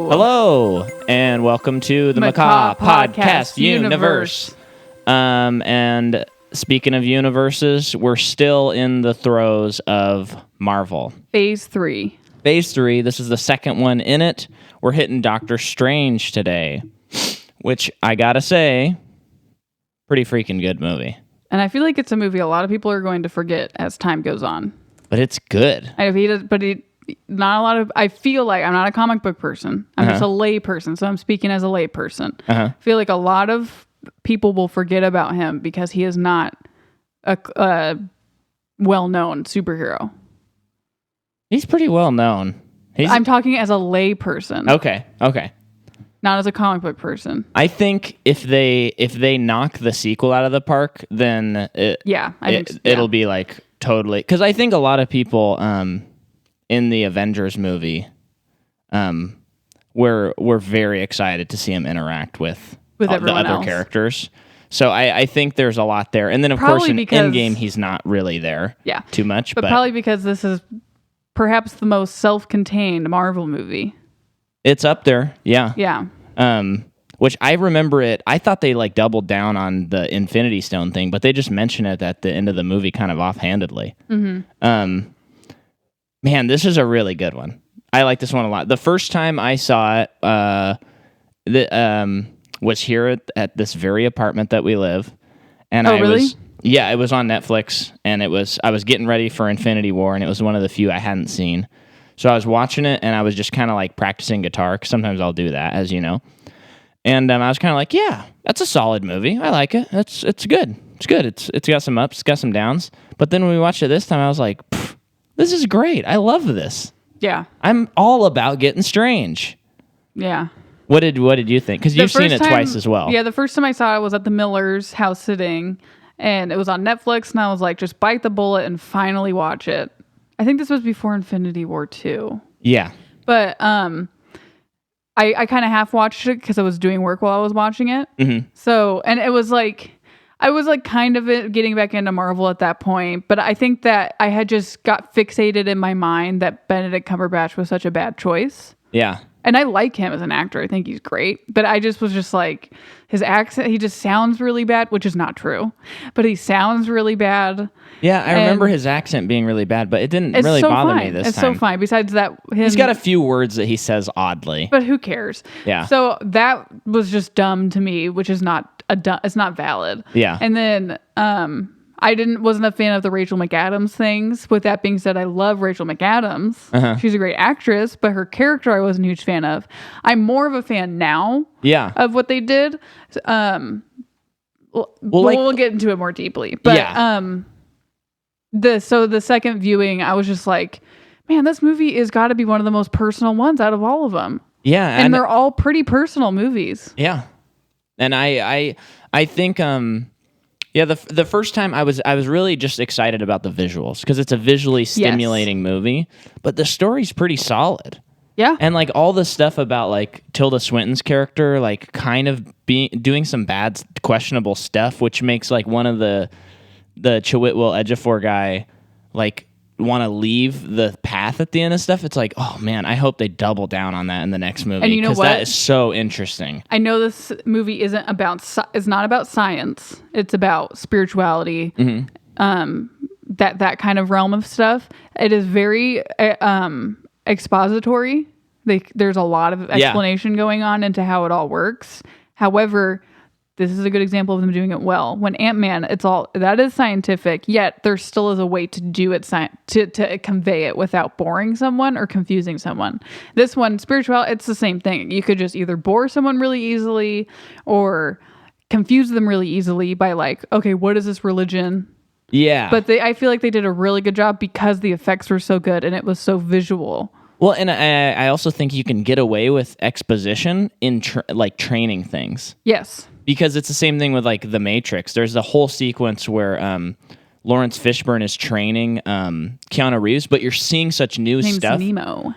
Hello, and welcome to the Macaw Podcast Universe. And speaking of universes, we're still in the throes of Marvel. Phase 3. Phase 3, this is the second one in it. We're hitting Doctor Strange today, which I gotta say, pretty freaking good movie. And I feel like it's a movie a lot of people are going to forget as time goes on. But it's good. Not a lot of, I feel like I'm not a comic book person. I'm just a lay person. So I'm speaking as a lay person. I feel like a lot of people will forget about him because he is not a well-known superhero. He's pretty well known. I'm talking as a lay person. Okay. Not as a comic book person. I think if they knock the sequel out of the park, then it'll be like totally, because I think a lot of people in the Avengers movie were very excited to see him interact with the other characters. So I think there's a lot there. And then of course in Endgame he's not really there too much. But probably because this is perhaps the most self-contained Marvel movie. It's up there. Yeah. Yeah. Which I remember I thought they like doubled down on the Infinity Stone thing, but they just mentioned it at the end of the movie kind of offhandedly. Man, this is a really good one. I like this one a lot. The first time I saw it was here at this very apartment that we live. And it was on Netflix, and I was getting ready for Infinity War, and it was one of the few I hadn't seen. So I was watching it, and I was just kind of like practicing guitar, because sometimes I'll do that, as you know. And I was kind of like, yeah, that's a solid movie. I like it. It's good. It's good. It's got some ups, it's got some downs. But then when we watched it this time, I was like, this is great. I love this. Yeah. I'm all about getting strange. Yeah. What did you think? Because you've seen it twice as well. Yeah, the first time I saw it was at the Miller's house sitting, and it was on Netflix, and I was like, just bite the bullet and finally watch it. I think this was before Infinity War 2. Yeah. But I kind of half watched it because I was doing work while I was watching it. Mm-hmm. So, and it was like, I was like kind of getting back into Marvel at that point, but I think that I had just got fixated in my mind that Benedict Cumberbatch was such a bad choice. Yeah. And I like him as an actor. I think he's great. But I just was just like, his accent, he just sounds really bad, which is not true. But he sounds really bad. Yeah, I remember his accent being really bad, but it didn't really bother me this time. It's so fine. Besides that, he's got a few words that he says oddly. But who cares? Yeah. So that was just dumb to me, which is not it's not valid. Yeah. And then wasn't a fan of the Rachel McAdams things. With that being said, I love Rachel McAdams. She's a great actress, but her character I wasn't a huge fan of. I'm more of a fan now of what they did. We'll get into it more deeply. But the second viewing, I was just like, man, this movie has got to be one of the most personal ones out of all of them. Yeah. And they're all pretty personal movies. Yeah. And I think the first time I was really just excited about the visuals, because it's a visually stimulating movie, but the story's pretty solid. Yeah. And like all the stuff about like Tilda Swinton's character, like kind of doing some bad, questionable stuff, which makes like one of the Chiwetel Ejiofor guy like want to leave the path at the end of stuff. It's like, oh man, I hope they double down on that in the next movie. And you know what? That is so interesting. I know this movie it's not about science. It's about spirituality. Mm-hmm. That kind of realm of stuff. It is very expository. There's a lot of explanation going on into how it all works. However, this is a good example of them doing it well. When Ant-Man, that is scientific, yet there still is a way to do it, to convey it without boring someone or confusing someone. This one, spiritual, it's the same thing. You could just either bore someone really easily or confuse them really easily by like, okay, what is this religion? Yeah. But I feel like they did a really good job because the effects were so good and it was so visual. Well, and I also think you can get away with exposition in training things. Yes. Because it's the same thing with like The Matrix. There's the whole sequence where Lawrence Fishburne is training Keanu Reeves, but you're seeing such new his stuff. Name's Nemo.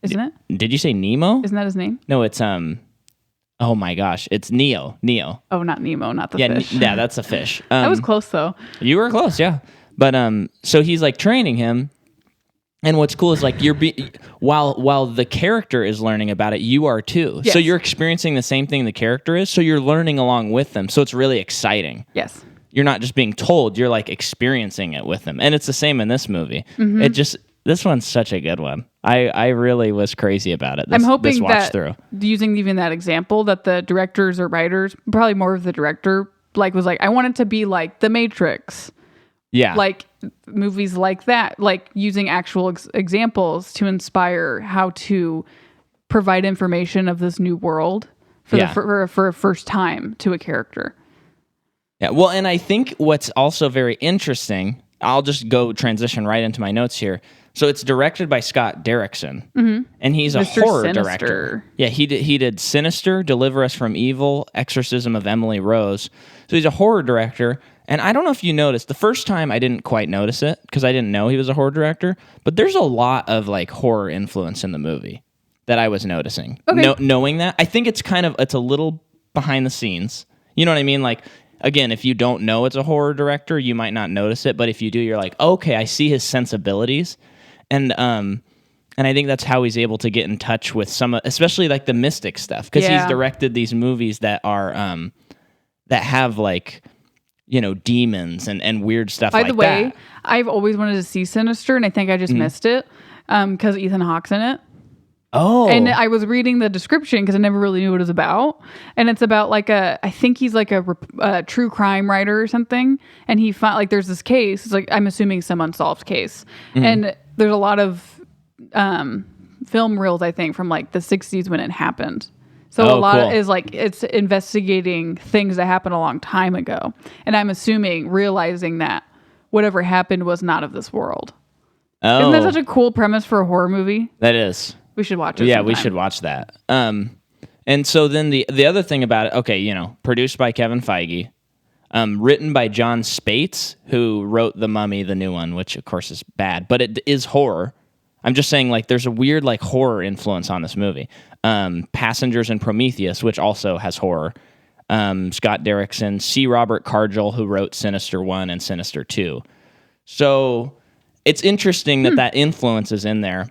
Isn't it? Did you say Nemo? Isn't that his name? No, it's oh my gosh, it's Neo. Oh, not Nemo, not the fish. Yeah, that's a fish. That was close though. You were close, yeah. But so he's like training him, And what's cool is like while the character is learning about it, you are too. Yes. So you're experiencing the same thing the character is. So you're learning along with them. So it's really exciting. Yes. You're not just being told, you're like experiencing it with them. And it's the same in this movie. This one's such a good one. I really was crazy about it. I'm hoping that using even that example, that the directors or writers, probably more of the director, like was like, I want it to be like The Matrix. Yeah. Like movies like that, like using actual examples to inspire how to provide information of this new world for a first time to a character. Yeah. Well, and I think what's also very interesting, I'll just go transition right into my notes here. So it's directed by Scott Derrickson, and he's a horror director. Yeah, he did Sinister, Deliver Us from Evil, Exorcism of Emily Rose. So he's a horror director. And I don't know if you noticed, the first time I didn't quite notice it because I didn't know he was a horror director, but there's a lot of like horror influence in the movie that I was noticing. Okay. Knowing that, I think it's a little behind the scenes. You know what I mean? Like, again, if you don't know it's a horror director, you might not notice it, but if you do, you're like, okay, I see his sensibilities. And I think that's how he's able to get in touch with especially like the mystic stuff, because he's directed these movies that are that have like, you know, demons and weird stuff like that. By the way, I've always wanted to see Sinister, and I think I just missed it because Ethan Hawke's in it. Oh. And I was reading the description because I never really knew what it was about. And it's about like I think he's like a true crime writer or something. And he found like there's this case. It's like, I'm assuming some unsolved case. And there's a lot of film reels, I think, from like the 60s when it happened. So a lot is like, it's investigating things that happened a long time ago. And I'm assuming realizing that whatever happened was not of this world. Oh. Isn't that such a cool premise for a horror movie? That is. We should watch it. Yeah, sometime. we should watch that. And so then the other thing about it, okay, you know, produced by Kevin Feige, written by John Spates, who wrote The Mummy, the new one, which of course is bad, but it is horror. I'm just saying, like, there's a weird like horror influence on this movie. Passengers and Prometheus, which also has horror. Scott Derrickson, C. Robert Cargill, who wrote Sinister 1 and Sinister 2. So it's interesting that influence is in there.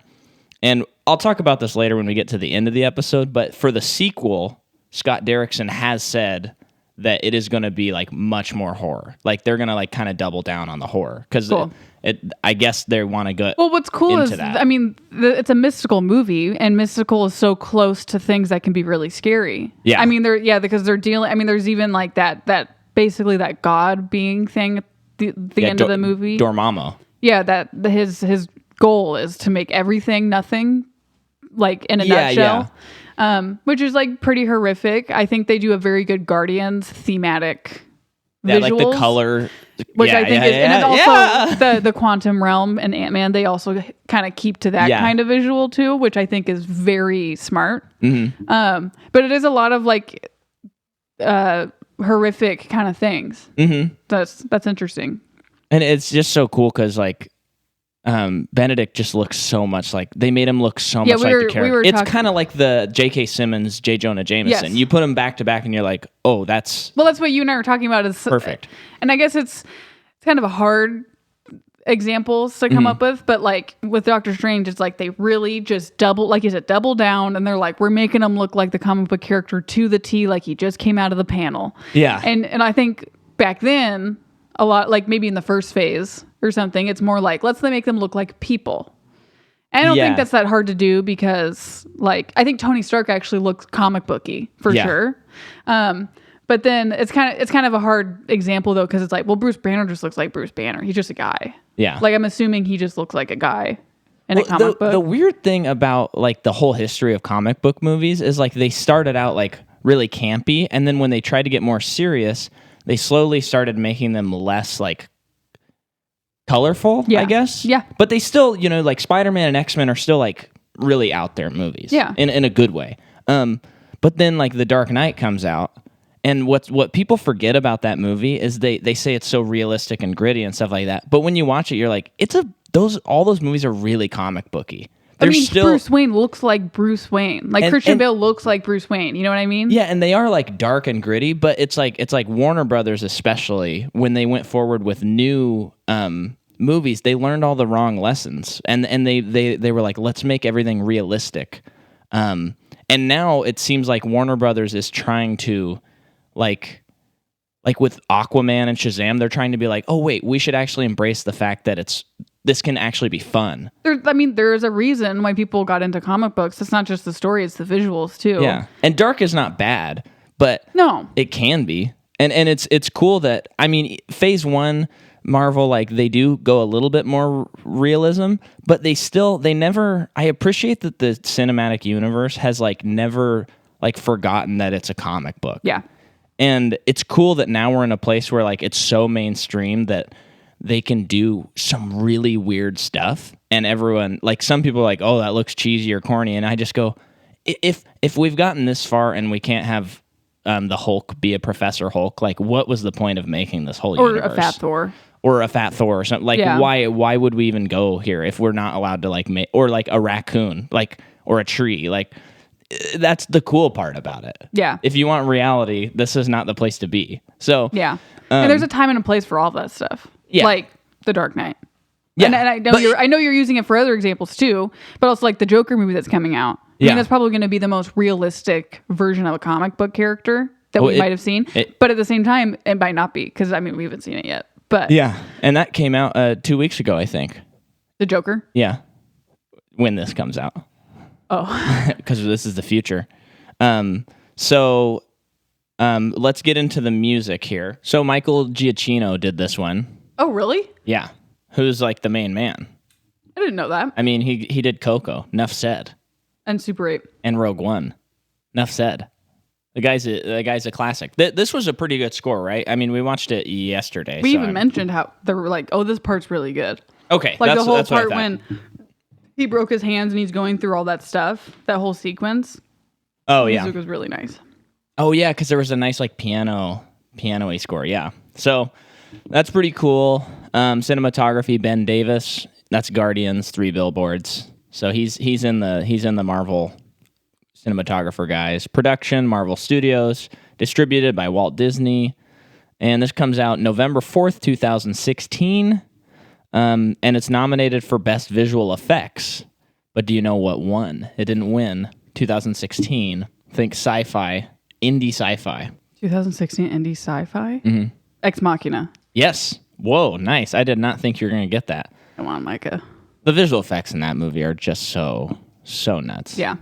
And I'll talk about this later when we get to the end of the episode, but for the sequel, Scott Derrickson has said that it is going to be like much more horror. Like they're going to like kind of double down on the horror because I guess they want to go. Well, what's cool is, that. I mean, it's a mystical movie, and mystical is so close to things that can be really scary. Yeah. I mean, because they're dealing. I mean, there's even like that basically that God being thing at the end of the movie. Dormammu. Yeah, that his goal is to make everything nothing, like in a nutshell. Yeah. Which is like pretty horrific. I think they do a very good Guardians thematic visuals. Like the color, which I think is, and it's also the quantum realm and Ant-Man. They also kind of keep to that kind of visual too, which I think is very smart. Mm-hmm. But it is a lot of like horrific kind of things. Mm-hmm. That's interesting. And it's just so cool because like Benedict just looks so much like they made him look so much like the character. It's kind of like the J.K. Simmons, J. Jonah Jameson. Yes. You put them back to back, and you're like, oh, that's what you and I were talking about. Is perfect. And I guess it's kind of a hard examples to come up with, but like with Doctor Strange, it's like they really just double down, and they're like, we're making him look like the comic book character to the T, like he just came out of the panel. Yeah, and I think back then, a lot, like maybe in the first phase or something, it's more like, let's make them look like people. And I don't think that's that hard to do because like, I think Tony Stark actually looks comic booky for sure. But then it's kind of a hard example though, because it's like, well, Bruce Banner just looks like Bruce Banner. He's just a guy. Yeah. Like I'm assuming he just looks like a guy in a comic book. The weird thing about like the whole history of comic book movies is like they started out like really campy, and then when they tried to get more serious, they slowly started making them less like colorful, I guess. Yeah. But they still, you know, like Spider-Man and X-Men are still like really out there movies. Yeah. In a good way. But then like The Dark Knight comes out, and what people forget about that movie is they say it's so realistic and gritty and stuff like that. But when you watch it, you're like, all those movies are really comic booky. Bruce Wayne looks like Bruce Wayne. Like Christian Bale looks like Bruce Wayne. You know what I mean? Yeah, and they are like dark and gritty, but it's like Warner Brothers, especially when they went forward with new movies, they learned all the wrong lessons, and they were like, let's make everything realistic. And now it seems like Warner Brothers is trying to, like with Aquaman and Shazam, they're trying to be like, oh wait, we should actually embrace the fact that this can actually be fun. There's a reason why people got into comic books. It's not just the story, it's the visuals too. Yeah. And dark is not bad, but no, it can be. And it's cool that, I mean, Phase 1 Marvel, like, they do go a little bit more realism, but they never, I appreciate that the cinematic universe has like never like forgotten that it's a comic book. Yeah. And it's cool that now we're in a place where like it's so mainstream that they can do some really weird stuff, and everyone, like, some people are like, oh, that looks cheesy or corny, and I just go, if we've gotten this far and we can't have the Hulk be a Professor Hulk, like, what was the point of making this whole universe? Or a Fat Thor. Or a Fat Thor or something. Like, why would we even go here if we're not allowed to, like, make, or like a raccoon, like, or a tree, like, that's the cool part about it. Yeah. If you want reality, this is not the place to be. So yeah, and there's a time and a place for all that stuff. Yeah, like The Dark Knight. Yeah, and I know you're using it for other examples too, but also like the Joker movie that's coming out. I mean, that's probably going to be the most realistic version of a comic book character that we might have seen. But at the same time, it might not be, because I mean, we haven't seen it yet. But yeah, and that came out 2 weeks ago, I think. The Joker. Yeah, when this comes out. Oh, because this is the future. So let's get into the music here. So Michael Giacchino did this one. Oh, really? Yeah. Who's like the main man? I didn't know that. I mean, he did Coco. Nuff said. And Super 8. And Rogue One. Nuff said. The guy's a classic. This was a pretty good score, right? I mean, we watched it yesterday. We even mentioned how they were like, oh, this part's really good. Okay. Like the whole part when he broke his hands and he's going through all that stuff, that whole sequence. Oh, the yeah. music was really nice. Oh, yeah, because there was a nice like piano-y score. Yeah. So that's pretty cool. Cinematography, Ben Davis. That's Guardians, 3 Billboards. So he's in the Marvel cinematographer guys. Production, Marvel Studios. Distributed by Walt Disney. And this comes out November 4th, 2016. And it's nominated for Best Visual Effects. But do you know what won? It didn't win. 2016. Think sci-fi. Indie sci-fi. 2016 indie sci-fi? Mm-hmm. Ex Machina. Yes. Whoa, nice. I did not think you were going to get that. Come on, Micah. The visual effects in that movie are just so nuts. Yeah.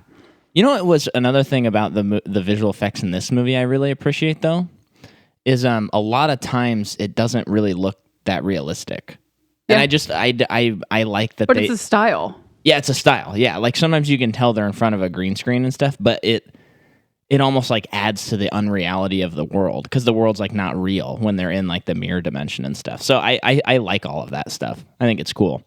You know what was another thing about the visual effects in this movie I really appreciate, though? Is a lot of times it doesn't really look that realistic. Yeah. And I like that. But it's a style. Yeah, it's a style. Yeah, like sometimes you can tell they're in front of a green screen and stuff, but it almost like adds to the unreality of the world, because the world's like not real when they're in like the mirror dimension and stuff. So I like all of that stuff. I think it's cool.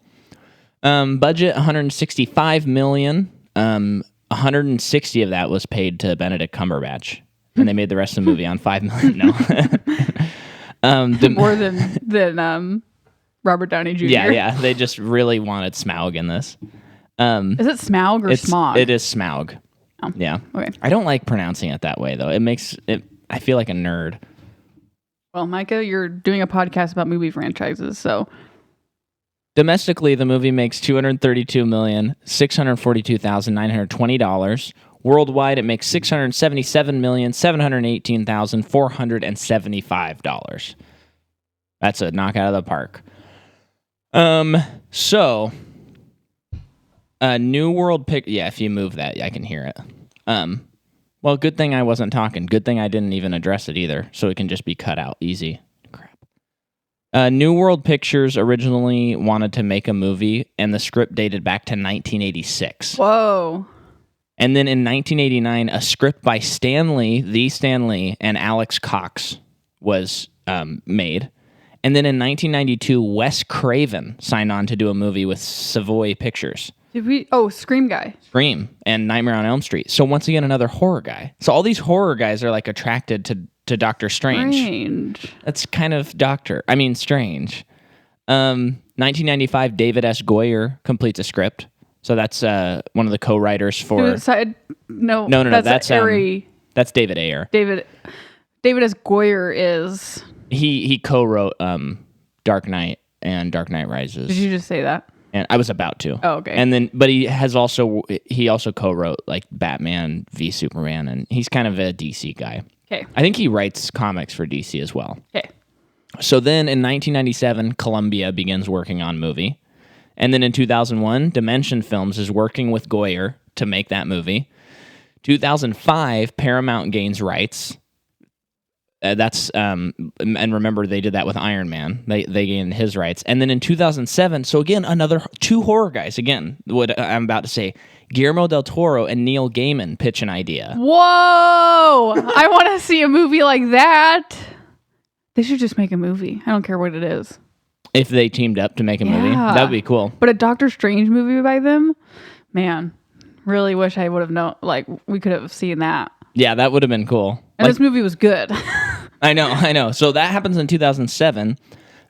Budget $165 million. 160 of that was paid to Benedict Cumberbatch, and they made the rest of the movie on $5 million. No, more than Robert Downey Jr. Yeah. They just really wanted Smaug in this. Is it Smaug or Smaug? It is Smaug. Oh, yeah. Okay. I don't like pronouncing it that way, though. It makes it. I feel like a nerd. Well, Micah, you're doing a podcast about movie franchises, so. Domestically, the movie makes $232,642,920. Worldwide, it makes $677,718,475. That's a knockout of the park. So, New World pick. Yeah, if you move that, I can hear it. Well, good thing I wasn't talking. Good thing I didn't even address it either, so it can just be cut out easy. Crap. New World Pictures originally wanted to make a movie, and the script dated back to 1986. Whoa. And then in 1989, a script by Stan Lee, and Alex Cox was made. And then in 1992, Wes Craven signed on to do a movie with Savoy Pictures. Scream guy. Scream and Nightmare on Elm Street. So once again, another horror guy. So all these horror guys are like attracted to Doctor Strange. That's kind of strange. 1995, David S. Goyer completes a script. So that's one of the co-writers for... No. That's David Ayer. David S. Goyer is... He co-wrote Dark Knight and Dark Knight Rises. Did you just say that? And I was about to. Oh, okay. And then, but he also co-wrote like Batman v Superman, and he's kind of a DC guy. Okay. I think he writes comics for DC as well. Okay. So then in 1997, Columbia begins working on movie. And then in 2001, Dimension Films is working with Goyer to make that movie. 2005, Paramount gains rights. And remember, they did that with Iron Man. They gained his rights. And then in 2007, so again, another two horror guys. Again, what I'm about to say, Guillermo del Toro and Neil Gaiman pitch an idea. Whoa! I want to see a movie like that. They should just make a movie. I don't care what it is. If they teamed up to make a movie, that would be cool. But a Doctor Strange movie by them, man, really wish I would have known. Like, we could have seen that. Yeah, that would have been cool. And this movie was good. I know. So that happens in 2007.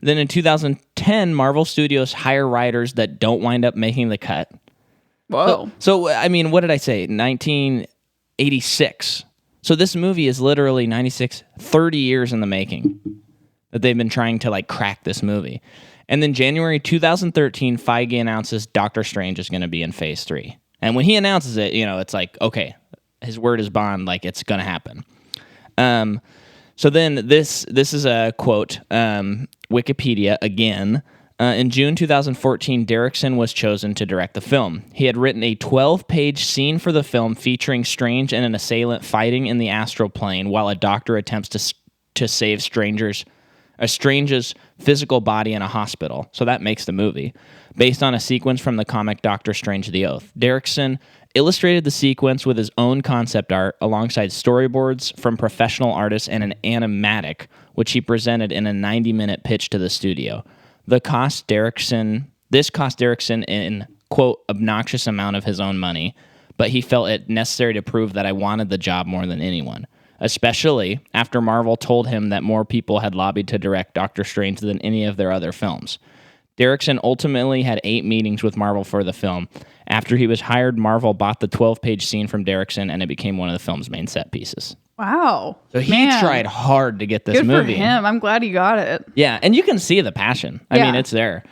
Then in 2010, Marvel Studios hire writers that don't wind up making the cut. Whoa. So I mean, what did I say? 1986. So this movie is literally 96, 30 years in the making that they've been trying to like crack this movie. And then January 2013, Feige announces Doctor Strange is going to be in Phase 3. And when he announces it, it's like, okay, his word is bond, like it's going to happen. So then this is a quote, Wikipedia again. In June 2014, Derrickson was chosen to direct the film. He had written a 12-page scene for the film featuring Strange and an assailant fighting in the astral plane while a doctor attempts to save Strange's physical body in a hospital. So that makes the movie. Based on a sequence from the comic Doctor Strange The Oath. Derrickson illustrated the sequence with his own concept art alongside storyboards from professional artists and an animatic, which he presented in a 90-minute pitch to the studio. This cost Derrickson an, quote, obnoxious amount of his own money, but he felt it necessary to prove that I wanted the job more than anyone, especially after Marvel told him that more people had lobbied to direct Doctor Strange than any of their other films. Derrickson ultimately had 8 meetings with Marvel for the film. After he was hired, Marvel bought the 12-page scene from Derrickson, and it became one of the film's main set pieces. Wow. So he tried hard to get this Good movie. For him. I'm glad he got it. Yeah, and you can see the passion. I mean, it's there.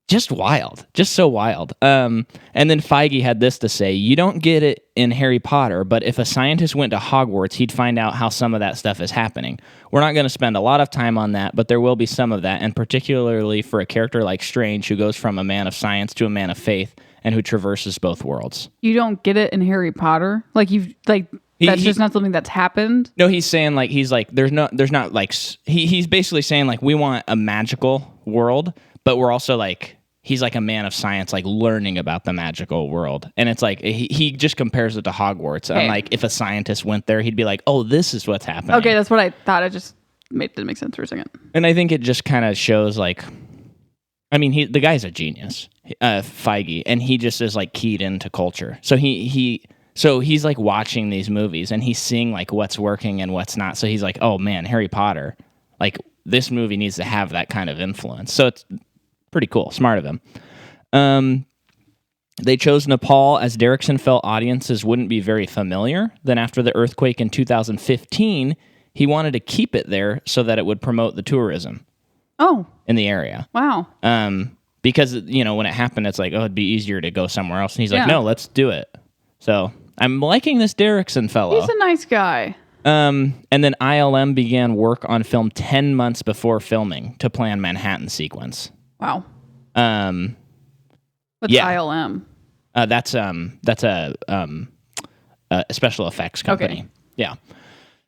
Just wild. Just so wild. And then Feige had this to say, you don't get it in Harry Potter, but if a scientist went to Hogwarts, he'd find out how some of that stuff is happening. We're not going to spend a lot of time on that, but there will be some of that, and particularly for a character like Strange, who goes from a man of science to a man of faith, and who traverses both worlds. You don't get it in Harry Potter? That's just not something that's happened? No, he's saying, he's basically saying, we want a magical world, but we're also, he's like a man of science, learning about the magical world. And it's he just compares it to Hogwarts. Okay. And, if a scientist went there, he'd be like, oh, this is what's happening. Okay, that's what I thought. It just didn't make sense for a second. And I think it just kind of shows, the guy's a genius, Feige, and he just is, keyed into culture. So he's watching these movies and he's seeing what's working and what's not. So he's like, oh man, Harry Potter, this movie needs to have that kind of influence. So it's pretty cool. Smart of him. They chose Nepal as Derrickson felt audiences wouldn't be very familiar. Then after the earthquake in 2015, he wanted to keep it there so that it would promote the tourism. Oh. In the area. Wow. Because, when it happened, it's it'd be easier to go somewhere else. And he's like, no, let's do it. So I'm liking this Derrickson fellow. He's a nice guy. And then ILM began work on film 10 months before filming to plan Manhattan sequence. Wow. What's ILM? That's a special effects company. Okay. Yeah.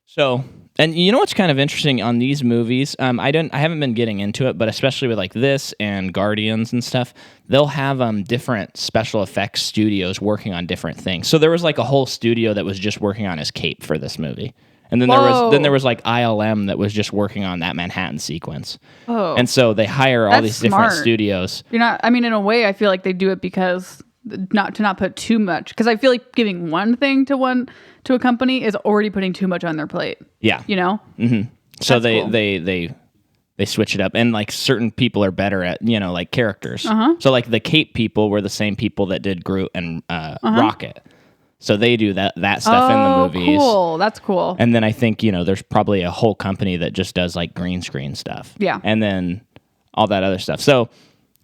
So, and you know what's kind of interesting on these movies? I haven't been getting into it, but especially with this and Guardians and stuff, they'll have different special effects studios working on different things. So there was a whole studio that was just working on his cape for this movie. And then there was ILM that was just working on that Manhattan sequence. Oh. And so they hire all these different studios. In a way I feel like they do it because not put too much, because I feel like giving one thing to a company is already putting too much on their plate. Yeah. Mm-hmm. So they switch it up, and certain people are better at characters. Uh-huh. So the Cape people were the same people that did Groot and Rocket. So they do that stuff in the movies. Cool. That's cool. And then I think, there's probably a whole company that just does green screen stuff. Yeah. And then all that other stuff. So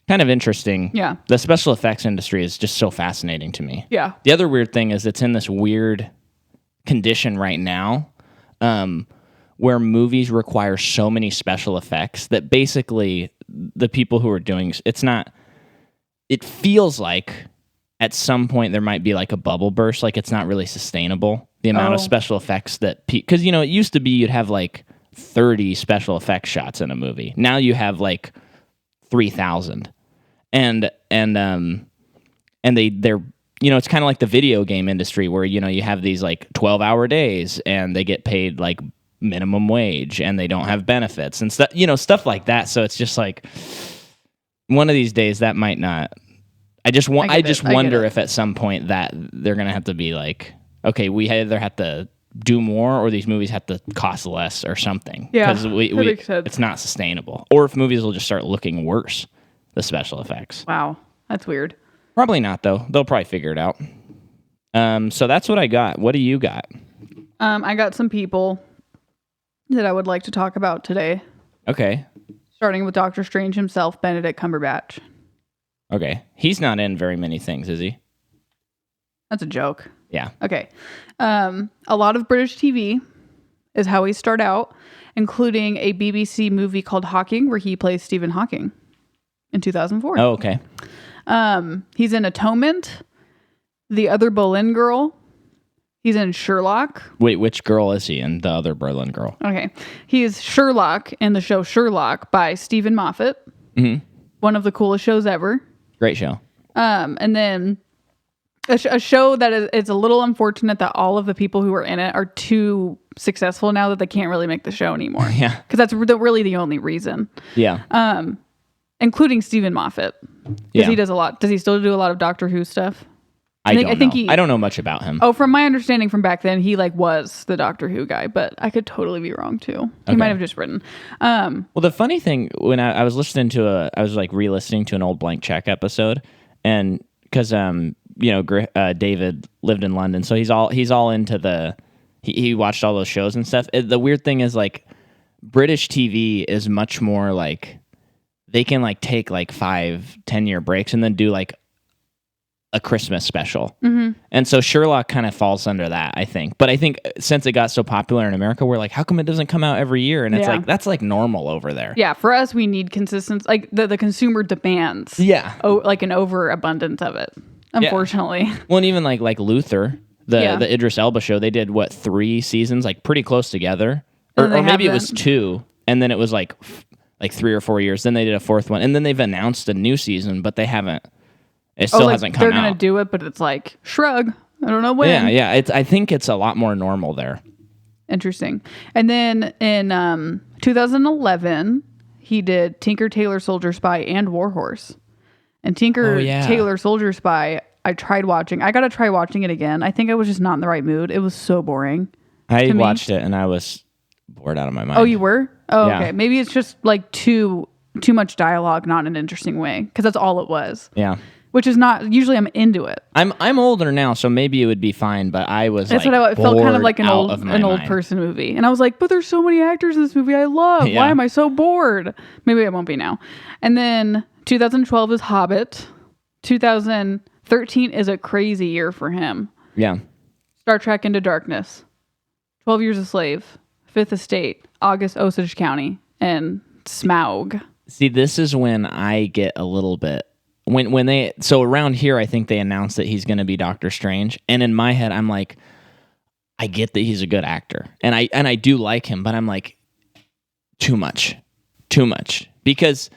kind of interesting. Yeah. The special effects industry is just so fascinating to me. Yeah. The other weird thing is it's in this weird condition right now where movies require so many special effects that basically the people who are doing it feels like at some point there might be like a bubble burst, like it's not really sustainable, the amount of special effects because it used to be you'd have like 30 special effects shots in a movie. Now you have like 3,000. And they're it's kind of like the video game industry where you have these like 12-hour days and they get paid like minimum wage and they don't have benefits and stuff, stuff like that. So it's just like one of these days that might not. I just wonder if at some point that they're gonna have to be like, okay, we either have to do more or these movies have to cost less or something. Yeah, because it's not sustainable. Or if movies will just start looking worse, the special effects. Wow, that's weird. Probably not though. They'll probably figure it out. So that's what I got. What do you got? I got some people that I would like to talk about today. Okay. Starting with Doctor Strange himself, Benedict Cumberbatch. Okay. He's not in very many things, is he? That's a joke. Yeah. Okay. A lot of British TV is how he started out, including a BBC movie called Hawking, where he plays Stephen Hawking in 2004. Oh, okay. He's in Atonement, The Other Boleyn Girl. He's in Sherlock. Wait, which girl is he in, the other Boleyn Girl? Okay. He is Sherlock in the show Sherlock by Stephen Moffat. Mm-hmm. One of the coolest shows ever. Great show. And then a show that it's a little unfortunate that all of the people who are in it are too successful now that they can't really make the show anymore. Yeah. Because that's really the only reason. Yeah. Including Stephen Moffat. Because he does a lot. Does he still do a lot of Doctor Who stuff? I don't know much about him. Oh, from my understanding from back then, he was the Doctor Who guy, but I could totally be wrong too. He might have just written. Well, the funny thing when I was listening to I was like re-listening to an old Blank Check episode, and because David lived in London, so he's all into he watched all those shows and stuff. The weird thing is like British TV is much more like they can like take like 5-10 year breaks and then do like a Christmas special. Mm-hmm. And so Sherlock kind of falls under that, I think. But I think since it got so popular in America, we're like, how come it doesn't come out every year? And it's like, that's like normal over there. Yeah, for us, we need consistency. Like the consumer demands. Yeah. Like an overabundance of it, unfortunately. Yeah. Well, and even like Luther, the Idris Elba show, they did 3 seasons, like pretty close together. Or maybe it was 2. And then it was like 3 or 4 years. Then they did a 4th one. And then they've announced a new season, but they haven't. It still hasn't come out. They're going to do it, but it's like, shrug. I don't know when. Yeah. I think it's a lot more normal there. Interesting. And then in 2011, he did Tinker, Tailor, Soldier, Spy, and Warhorse. And Tinker, Tailor, Soldier, Spy, I tried watching. I got to try watching it again. I think I was just not in the right mood. It was so boring. I watched it, and I was bored out of my mind. Oh, you were? Oh, yeah. Okay. Maybe it's just like too much dialogue, not in an interesting way, because that's all it was. Yeah. Which is not usually. I'm into it. I'm older now, so maybe it would be fine. But I was. That's what I felt kind of like an old person movie, and I was like, but there's so many actors in this movie I love. Yeah. Why am I so bored? Maybe I won't be now. And then 2012 is Hobbit. 2013 is a crazy year for him. Yeah. Star Trek Into Darkness. 12 Years a Slave. Fifth Estate. August Osage County, and Smaug. See, this is when I get a little bit. When they around here, I think they announced that he's going to be Doctor Strange, and in my head, I'm like, I get that he's a good actor, and I do like him, but I'm like, too much, because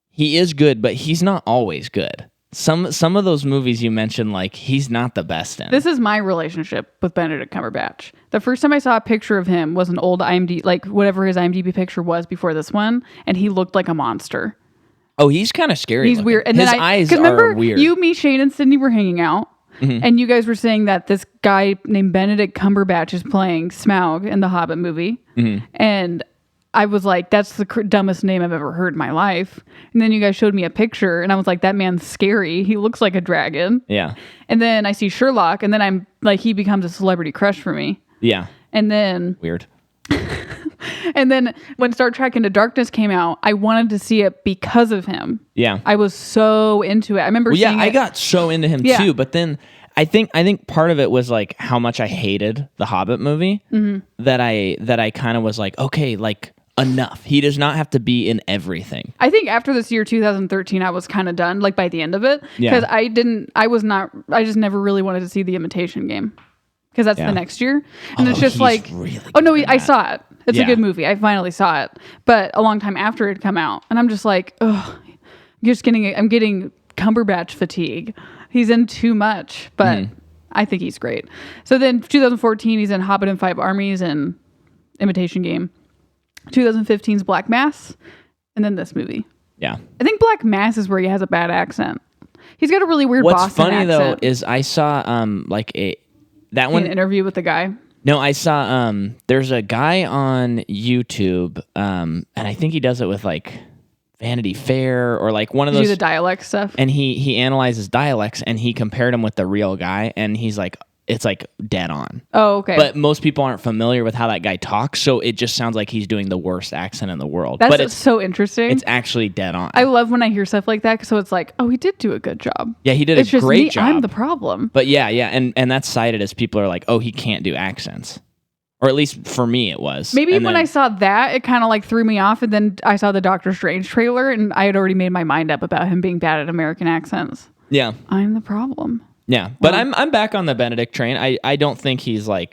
he is good, but he's not always good. Some of those movies you mentioned, like he's not the best in. This is my relationship with Benedict Cumberbatch. The first time I saw a picture of him was an old IMDb, like whatever his IMDb picture was before this one, and he looked like a monster. Oh, he's kind of scary. He's weird. And his eyes are weird. You, me, Shane, and Sydney were hanging out, and you guys were saying that this guy named Benedict Cumberbatch is playing Smaug in the Hobbit movie. Mm-hmm. And I was like, that's the dumbest name I've ever heard in my life. And then you guys showed me a picture, and I was like, that man's scary. He looks like a dragon. Yeah. And then I see Sherlock, and then I'm like, he becomes a celebrity crush for me. Yeah. And then... Weird. And then when Star Trek Into Darkness came out, I wanted to see it because of him. Yeah. I was so into it. I remember seeing it. I got so into him too, but then I think part of it was like how much I hated the Hobbit movie that I kind of was like, okay, like enough. He does not have to be in everything. I think after this year 2013 I was kind of done like by the end of it because I just never really wanted to see The Imitation Game because that's the next year and it's just like really I saw it. It's a good movie. I finally saw it, but a long time after it had come out and I'm just like, I'm getting Cumberbatch fatigue. He's in too much, but I think he's great. So then 2014 he's in Hobbit and Five Armies and Imitation Game. 2015's Black Mass, and then this movie. Yeah. I think Black Mass is where he has a bad accent. He's got a really weird What's Boston funny accent. though is I saw that one an interview with the guy. No, I saw there's a guy on YouTube and I think he does it with like Vanity Fair or like one of those the dialect stuff. And he analyzes dialects and he compared him with the real guy and he's like it's like dead on. Oh, okay. But most people aren't familiar with how that guy talks, so it just sounds like he's doing the worst accent in the world. That's but it's so interesting. It's actually dead on. I love when I hear stuff like that, so it's like, oh, he did do a good job. Yeah, he did a great job. I'm the problem. But yeah, and that's cited as people are like, oh, he can't do accents. Or at least for me it was. Maybe when I saw that, it kind of like threw me off, and then I saw the Doctor Strange trailer, and I had already made my mind up about him being bad at American accents. Yeah. I'm the problem. Yeah, but I'm back on the Benedict train. I don't think he's not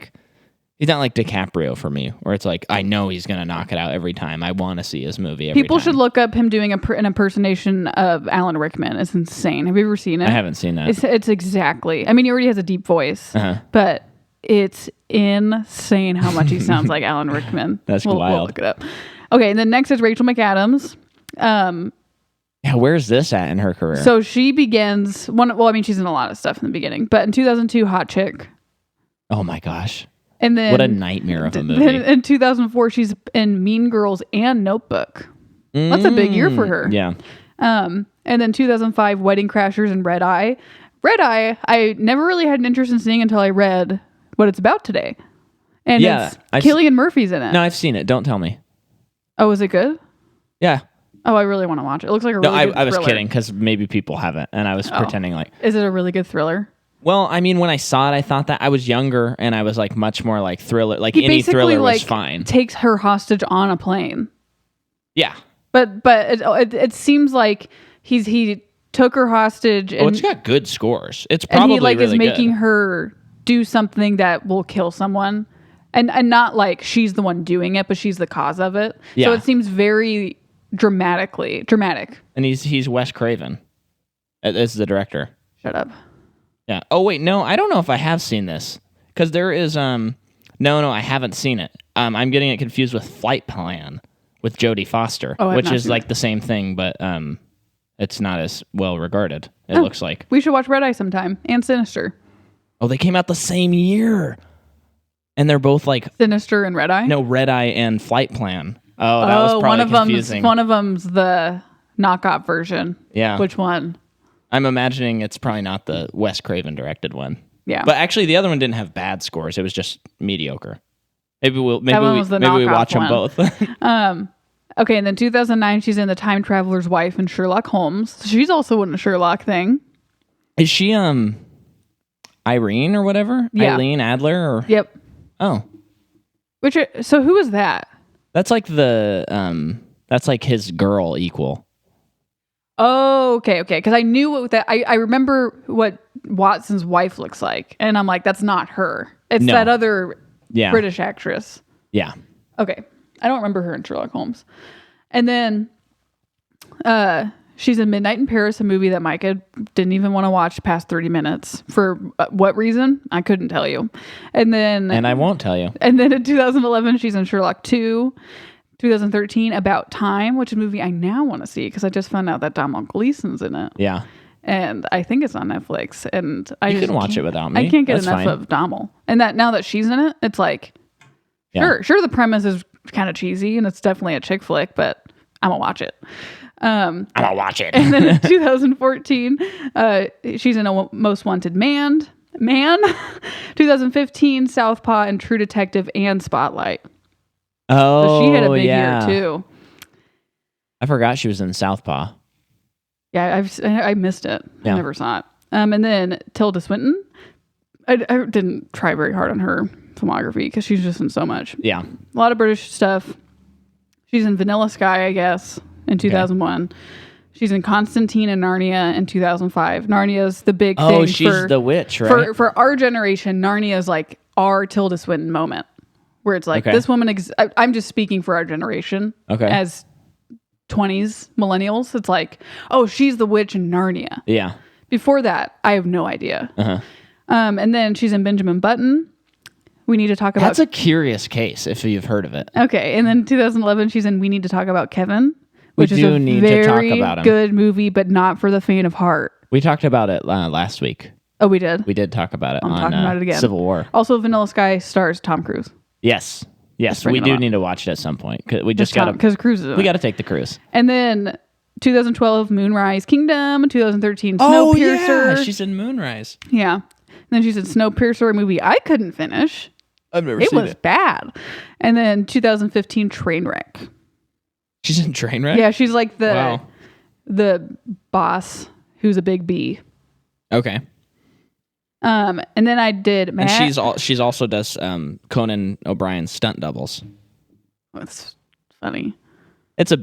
like DiCaprio for me, where it's like I know he's gonna knock it out every time. I want to see his movie. People should look up him doing an impersonation of Alan Rickman. It's insane. Have you ever seen it? I haven't seen that. It's exactly. I mean, he already has a deep voice, but it's insane how much he sounds like Alan Rickman. That's wild. We'll look it up. Okay, and then next is Rachel McAdams. Yeah, where's this at in her career? So she begins she's in a lot of stuff in the beginning, but in 2002, Hot Chick. Oh my gosh. And then what a nightmare of a movie. Then in 2004, she's in Mean Girls and Notebook. That's a big year for her. Yeah. And then 2005, Wedding Crashers and Red Eye. Red Eye, I never really had an interest in seeing until I read what it's about today. And it's Cillian Murphy's in it. No, I've seen it. Don't tell me. Oh, is it good? Yeah. Oh, I really want to watch it. It looks like a really good thriller. I was kidding because maybe people haven't, and I was pretending like. Is it a really good thriller? Well, I mean, when I saw it, I thought that I was younger, and I was like much more like thriller. Like any thriller was fine. Takes her hostage on a plane. Yeah. But it seems like he took her hostage. And, it's got good scores. It's probably and he really is making her do something that will kill someone, and not like she's the one doing it, but she's the cause of it. Yeah. So it seems very dramatic. And he's Wes Craven as the director. Shut up. Yeah. Oh wait, no, I don't know if I have seen this because there is no, I haven't seen it. I'm getting it confused with Flight Plan with Jodie Foster, which is like the same thing, but it's not as well regarded. It looks like we should watch Red Eye sometime and Sinister. Oh, they came out the same year, and they're both like Sinister and Red Eye. No, Red Eye and Flight Plan. Oh, that was probably confusing. One of them's the knockoff version. Yeah. Which one? I'm imagining it's probably not the Wes Craven directed one. Yeah. But actually, the other one didn't have bad scores. It was just mediocre. Maybe we watch them both. Okay, and then 2009, she's in The Time Traveler's Wife and Sherlock Holmes. She's also in a Sherlock thing. Is she Irene or whatever? Yeah. Eileen Adler or Yep. Oh. So who is that? That's like that's like his girl equal. Oh, okay. Because I knew that. I remember what Watson's wife looks like, and I'm like, that's not her. It's that other British actress. Yeah. Okay. I don't remember her in Sherlock Holmes. And then she's in Midnight in Paris, a movie that Micah didn't even want to watch past 30 minutes. For what reason? I couldn't tell you. And I won't tell you. And then in 2011, she's in Sherlock 2. 2013, About Time, which is a movie I now want to see because I just found out that Domhnall Gleeson's in it. Yeah. And I think it's on Netflix. And you can watch it without me. I can't get enough of Domhnall. And that now that she's in it, it's like, sure, the premise is kind of cheesy and it's definitely a chick flick, but I'm gonna watch it. I'm gonna watch it. And then in 2014, she's in a Most Wanted Man. 2015, Southpaw and True Detective and Spotlight. Oh, so she had a big yeah. year too. I forgot she was in Southpaw. Yeah, I missed it. Yeah. I never saw it. And then Tilda Swinton. I didn't try very hard on her filmography because she's just in so much. Yeah. A lot of British stuff. She's in Vanilla Sky, I guess, in 2001. Okay. She's in Constantine and Narnia in 2005. Narnia's the big thing. Oh, she's the witch, right? For our generation, Narnia's like our Tilda Swinton moment, where it's like this woman. I'm just speaking for our generation. Okay. As 20s millennials, it's like, oh, she's the witch in Narnia. Yeah. Before that, I have no idea. Uh-huh. And then she's in Benjamin Button. We Need to Talk About... That's a curious case, if you've heard of it. Okay. And then 2011, she's in We Need to Talk About Kevin, which is a very good movie, but not for the faint of heart. We talked about it last week. Oh, we did? We did talk about it. I'm talking about it again. Civil War. Also, Vanilla Sky stars Tom Cruise. Yes. We do need to watch it at some point. We just got to... Because Cruise is in it. We got to take the cruise. And then... 2012, Moonrise Kingdom. 2013, Snowpiercer. Yeah, she's in Moonrise. Yeah. And then she's in Snowpiercer, a movie I couldn't finish. I've never seen it. It was bad. And then 2015, Trainwreck. She's in Trainwreck? Yeah, she's like the boss who's a big bee. Okay. And then I did Matt. And she's also does Conan O'Brien's stunt doubles. That's funny. It's a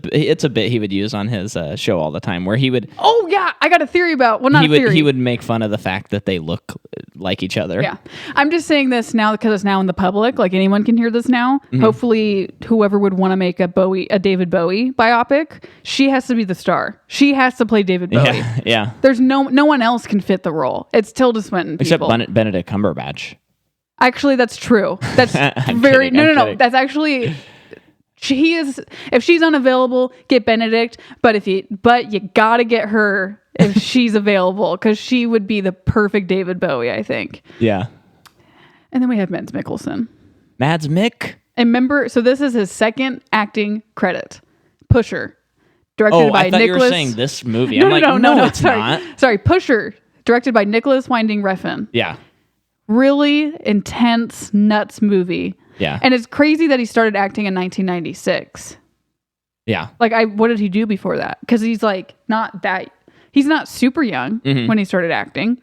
bit he would use on his show all the time, where he would. Oh yeah, I got a theory about. Well, not a theory. He would make fun of the fact that they look like each other. Yeah, I'm just saying this now because it's now in the public. Like anyone can hear this now. Mm-hmm. Hopefully, whoever would want to make a David Bowie biopic, she has to be the star. She has to play David Bowie. Yeah. There's no one else can fit the role. It's Tilda Swinton. Except Benedict Cumberbatch. Actually, that's true. That's very kidding, no. That's actually. She is. If she's unavailable, get Benedict. But you gotta get her if she's available, because she would be the perfect David Bowie, I think. Yeah. And then we have Mads Mikkelsen. Mads Mick. And remember, so this is his second acting credit. Pusher, directed by I thought Nicholas. You were saying this movie. No, no, it's sorry. not. Sorry, Pusher, directed by Nicholas Winding Refn. Yeah. Really intense, nuts movie. Yeah. And it's crazy that he started acting in 1996. Yeah. Like, what did he do before that? Because he's like he's not super young when he started acting.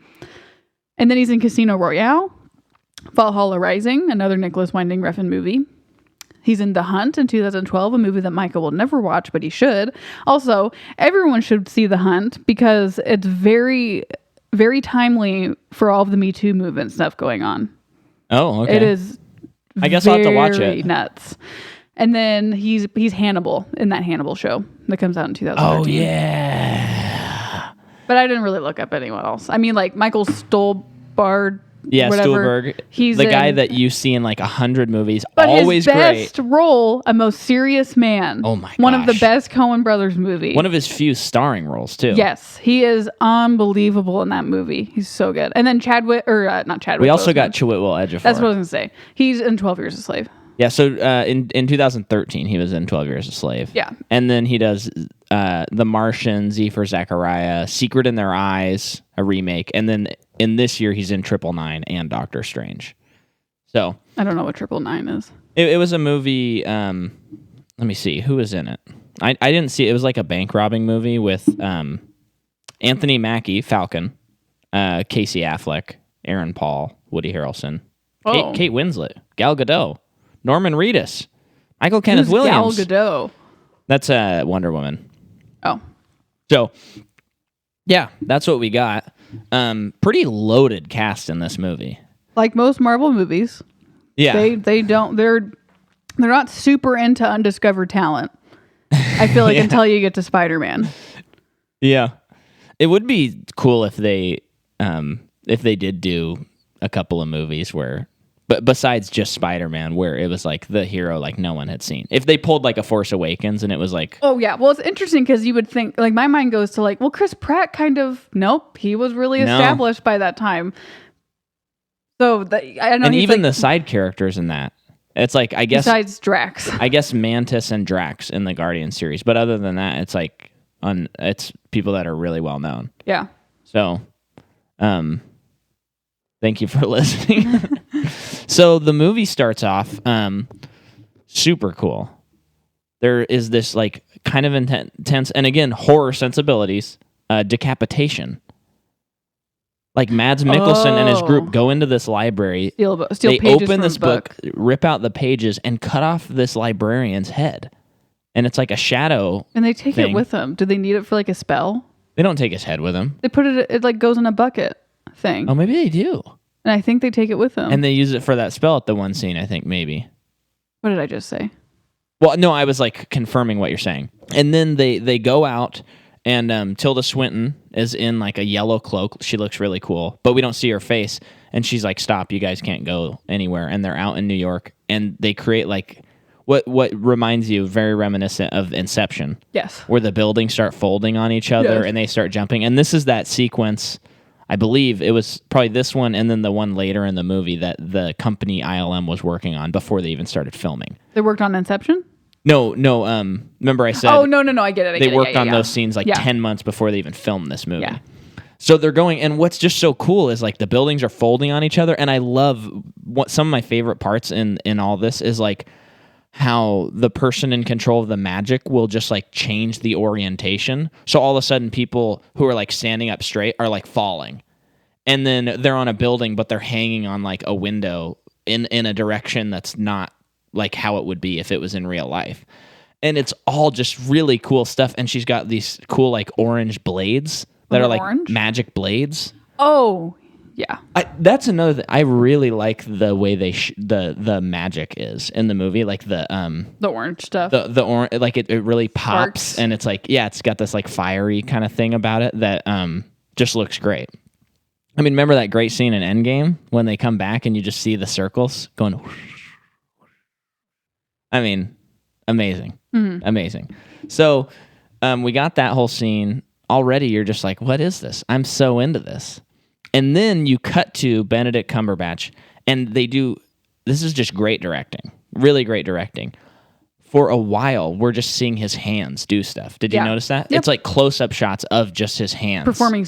And then he's in Casino Royale, Valhalla Rising, another Nicholas Winding Refn movie. He's in The Hunt in 2012, a movie that Michael will never watch, but he should. Also, everyone should see The Hunt because it's very, very timely for all of the Me Too movement stuff going on. Oh, okay. It is. I guess I'll have to watch it. Nuts. And then he's Hannibal in that Hannibal show that comes out in 2013. Oh, yeah. But I didn't really look up anyone else. I mean, like Michael Stuhlbarg. Yeah, Stuhlbarg. He's the guy that you see in like 100 movies. But always his great. Best role, A Most Serious Man. Oh my gosh. One of the best Coen Brothers movies. One of his few starring roles too. Yes, he is unbelievable in that movie. He's so good. And then not Chadwick. We also got Chiwetel Ejiofor. That's what I was gonna say. He's in 12 Years a Slave. Yeah, so in 2013 he was in 12 Years a Slave. Yeah. And then he does The Martian, Z for Zachariah, Secret in Their Eyes, a remake, and then in this year he's in 999 and Doctor Strange. So I don't know what 999 is. It was a movie. Let me see who was in it. I didn't see it. It was like a bank robbing movie with Anthony Mackie, Falcon, Casey Affleck, Aaron Paul, Woody Harrelson, Kate Winslet, Gal Gadot, Norman Reedus, Michael Kenneth Williams. Gal Gadot. That's Wonder Woman. Oh. So, yeah, that's what we got. Pretty loaded cast in this movie. Like most Marvel movies. Yeah. They're not super into undiscovered talent. I feel like until you get to Spider-Man. Yeah. It would be cool if they did do a couple of movies but besides just Spider-Man, where it was like the hero like no one had seen. If they pulled like a Force Awakens and it was like... Oh, yeah. Well, it's interesting because you would think, like my mind goes to like, well, Chris Pratt nope, he was really established by that time. So, I don't know. And even the side characters in that. It's like, I guess... Besides Drax. I guess Mantis and Drax in the Guardian series. But other than that, it's like, it's people that are really well known. Yeah. So, thank you for listening. So the movie starts off. super cool. There is this like kind of intense, and again, horror sensibilities, decapitation. Like Mads Mikkelsen and his group go into this library. Steal they pages open from this book, rip out the pages, and cut off this librarian's head. And it's like a shadow. And they take it with them. Do they need it for like a spell? They don't take his head with them. They put it like goes in a bucket thing. Oh, maybe they do. And I think they take it with them. And they use it for that spell at the one scene, I think, maybe. What did I just say? Well, no, I was like confirming what you're saying. And then they go out, and Tilda Swinton is in like a yellow cloak. She looks really cool, but we don't see her face. And she's like, "Stop, you guys can't go anywhere." And they're out in New York, and they create like what reminds you very reminiscent of Inception. Yes. Where the buildings start folding on each other and they start jumping. And this is that sequence, I believe it was probably this one and then the one later in the movie that the company ILM was working on before they even started filming. They worked on Inception? No. Remember I said... Oh, no, I get it. They worked on those scenes like 10 months before they even filmed this movie. Yeah. So they're going... And what's just so cool is like the buildings are folding on each other. And I love... some of my favorite parts in all this is like how the person in control of the magic will just like change the orientation. So all of a sudden people who are like standing up straight are like falling. And then they're on a building, but they're hanging on like a window in a direction that's not like how it would be if it was in real life. And it's all just really cool stuff. And she's got these cool like orange blades that are like magic blades. Oh, yeah. That's another thing. I really like the way they the magic is in the movie, like the orange stuff. The orange, like it really pops. Sparks. And it's like, yeah, it's got this like fiery kind of thing about it that just looks great. I mean, remember that great scene in Endgame when they come back and you just see the circles going whoosh, whoosh. I mean, amazing. Mm-hmm. Amazing. So we got that whole scene. Already you're just like, what is this? I'm so into this. And then you cut to Benedict Cumberbatch, and this is just great directing, really great directing. For a while, we're just seeing his hands do stuff. Did you notice that? Yep. It's like close-up shots of just his hands. Performing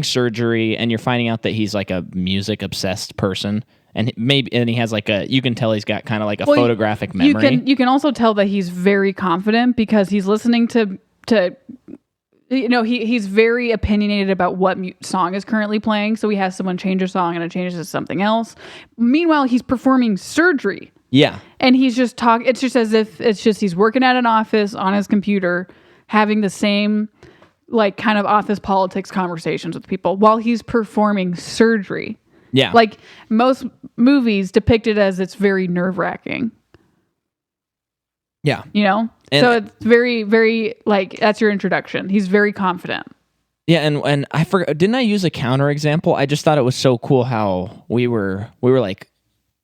surgery, and you're finding out that he's like a music-obsessed person. And he has like you can tell he's got kind of like a photographic memory. You can also tell that he's very confident because he's listening to he's very opinionated about what song is currently playing. So he has someone change a song and it changes to something else. Meanwhile, he's performing surgery. Yeah. And he's just talking. It's just as if he's working at an office on his computer, having the same like kind of office politics conversations with people while he's performing surgery. Yeah. Like most movies depict it as it's very nerve-wracking. Yeah. And so it's very, very like that's your introduction. He's very confident. Yeah, and I forgot, didn't I use a counter example? I just thought it was so cool how we were like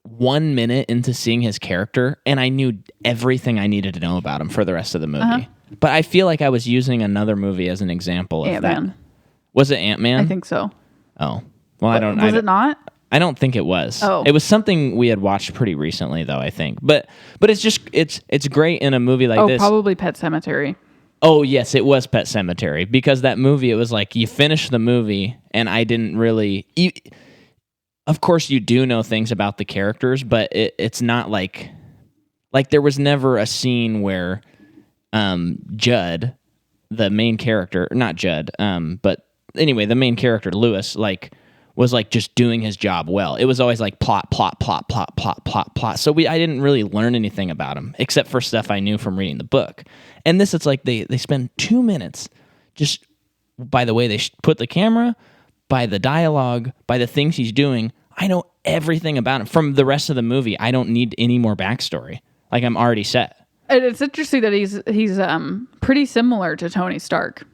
1 minute into seeing his character and I knew everything I needed to know about him for the rest of the movie. Uh-huh. But I feel like I was using another movie as an example of Ant-Man. that. Was it Ant-Man? I think so. Oh. Well, I don't know. Was it not? I don't think it was. Oh. It was something we had watched pretty recently, though, I think. But it's just it's great in a movie like this. Oh, probably Pet Sematary. Oh, yes, it was Pet Sematary. Because that movie, it was like you finish the movie, and I didn't really... Of course, you do know things about the characters, but it's not like there was never a scene where Judd, the main character... Not Judd, but anyway, the main character, Lewis, was like just doing his job well. It was always like plot. So I didn't really learn anything about him except for stuff I knew from reading the book. And this, it's like they spend 2 minutes just by the way they put the camera, by the dialogue, by the things he's doing. I know everything about him from the rest of the movie. I don't need any more backstory. Like I'm already set. And it's interesting that he's pretty similar to Tony Stark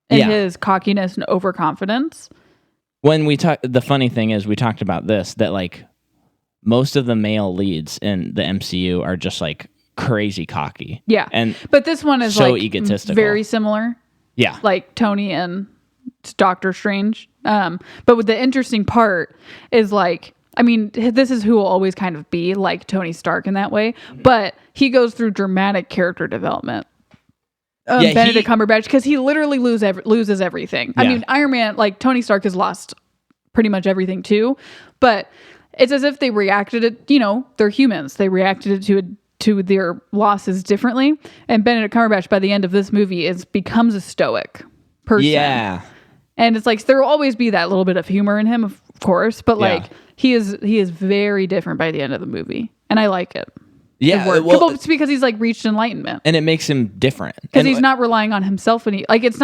in his cockiness and overconfidence. When the funny thing is we talked about this, that like most of the male leads in the MCU are just like crazy cocky. Yeah. But this one is so like egotistical. Very similar. Yeah. Like Tony and Doctor Strange. But with the interesting part is like, I mean, this is who will always kind of be like Tony Stark in that way, but he goes through dramatic character development. Benedict Cumberbatch, because he literally loses everything. Yeah. I mean, Iron Man, like Tony Stark has lost pretty much everything too, but it's as if they reacted it, they're humans. They reacted it to to their losses differently. And Benedict Cumberbatch by the end of this movie becomes a stoic person. Yeah. And it's like there will always be that little bit of humor in him, of course, but like he is very different by the end of the movie, and I like it. Yeah, well, it's because he's like reached enlightenment, and it makes him different because he's not relying on himself, and it's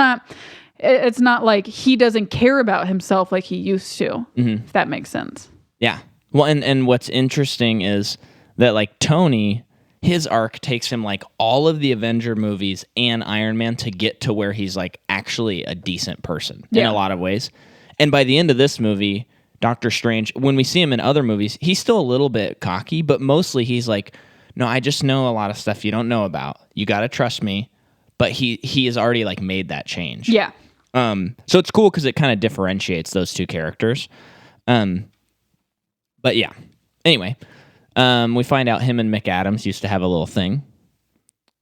not like he doesn't care about himself like he used to. If that makes sense. Yeah. Well, and what's interesting is that like Tony, his arc takes him like all of the Avenger movies and Iron Man to get to where he's like actually a decent person in a lot of ways. And by the end of this movie, Doctor Strange, when we see him in other movies, he's still a little bit cocky, but mostly he's like, no, I just know a lot of stuff you don't know about. You got to trust me. But he has already like made that change. Yeah. So it's cool because it kind of differentiates those two characters. But yeah. Anyway, we find out him and McAdams used to have a little thing.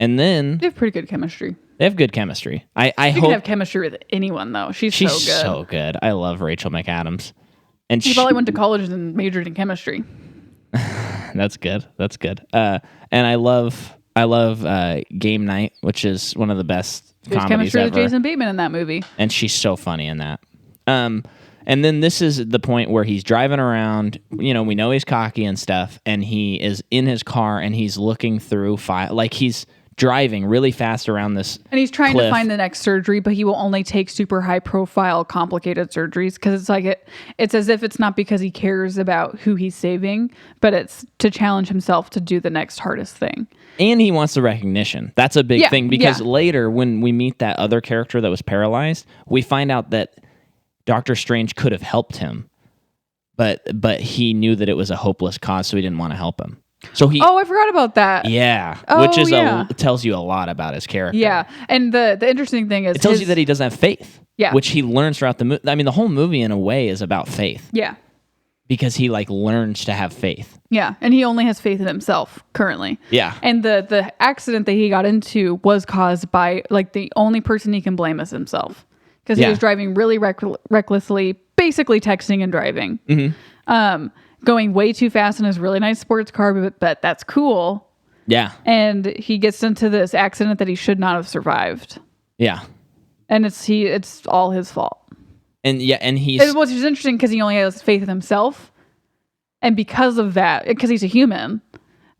And then they have pretty good chemistry. They have good chemistry. I hope can have chemistry with anyone though. She's so good. I love Rachel McAdams. And she probably went to college and majored in chemistry. That's good. And I love Game Night, which is one of the best There's comedies chemistry ever. with Jason Bateman in that movie. And she's so funny in that. And then this is the point where he's driving around, we know he's cocky and stuff, and he is in his car and he's looking through like he's driving really fast around this and he's trying cliff. to find the next surgery, but he will only take super high profile complicated surgeries because it's like it's as if it's not because he cares about who he's saving, but it's to challenge himself to do the next hardest thing. And he wants the recognition. That's a big thing because later when we meet that other character that was paralyzed, we find out that Doctor Strange could have helped him, but he knew that it was a hopeless cause, so he didn't want to help him. So I forgot about that. Yeah, which tells you a lot about his character. Yeah, and the interesting thing is it tells you that he doesn't have faith. Yeah, which he learns throughout the movie. I mean, the whole movie in a way is about faith. Yeah, because he like learns to have faith. Yeah, and he only has faith in himself currently. Yeah, and the accident that he got into was caused by like the only person he can blame is himself because he was driving really recklessly, basically texting and driving. Mm-hmm. Going way too fast in his really nice sports car, but that's cool. Yeah. And he gets into this accident that he should not have survived. Yeah. And it's all his fault. And he's... Which is interesting because he only has faith in himself. And because of that, because he's a human,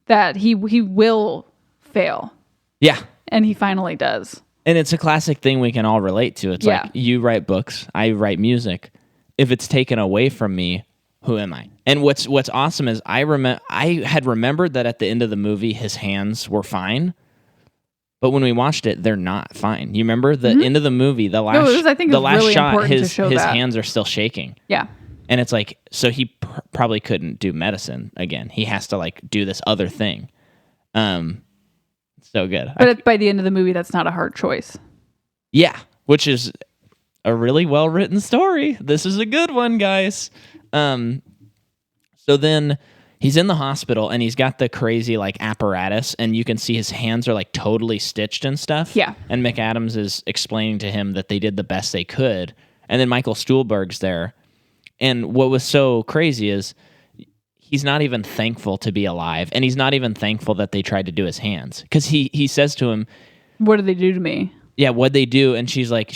that he will fail. Yeah. And he finally does. And it's a classic thing we can all relate to. It's like, you write books, I write music. If it's taken away from me, who am I? And what's awesome is I had remembered that at the end of the movie his hands were fine, but when we watched it, they're not fine. You remember the end of the movie, the last really shot, his hands are still shaking. Yeah, and it's like so he probably couldn't do medicine again. He has to like do this other thing. So good. But by the end of the movie, that's not a hard choice. Yeah, which is a really well written story. This is a good one, guys. So then he's in the hospital and he's got the crazy like apparatus and you can see his hands are like totally stitched and stuff. Yeah. And McAdams is explaining to him that they did the best they could. And then Michael Stuhlbarg's there. And what was so crazy is he's not even thankful to be alive. And he's not even thankful that they tried to do his hands. Because he says to him, what did they do to me? Yeah, what'd they do? And she's like,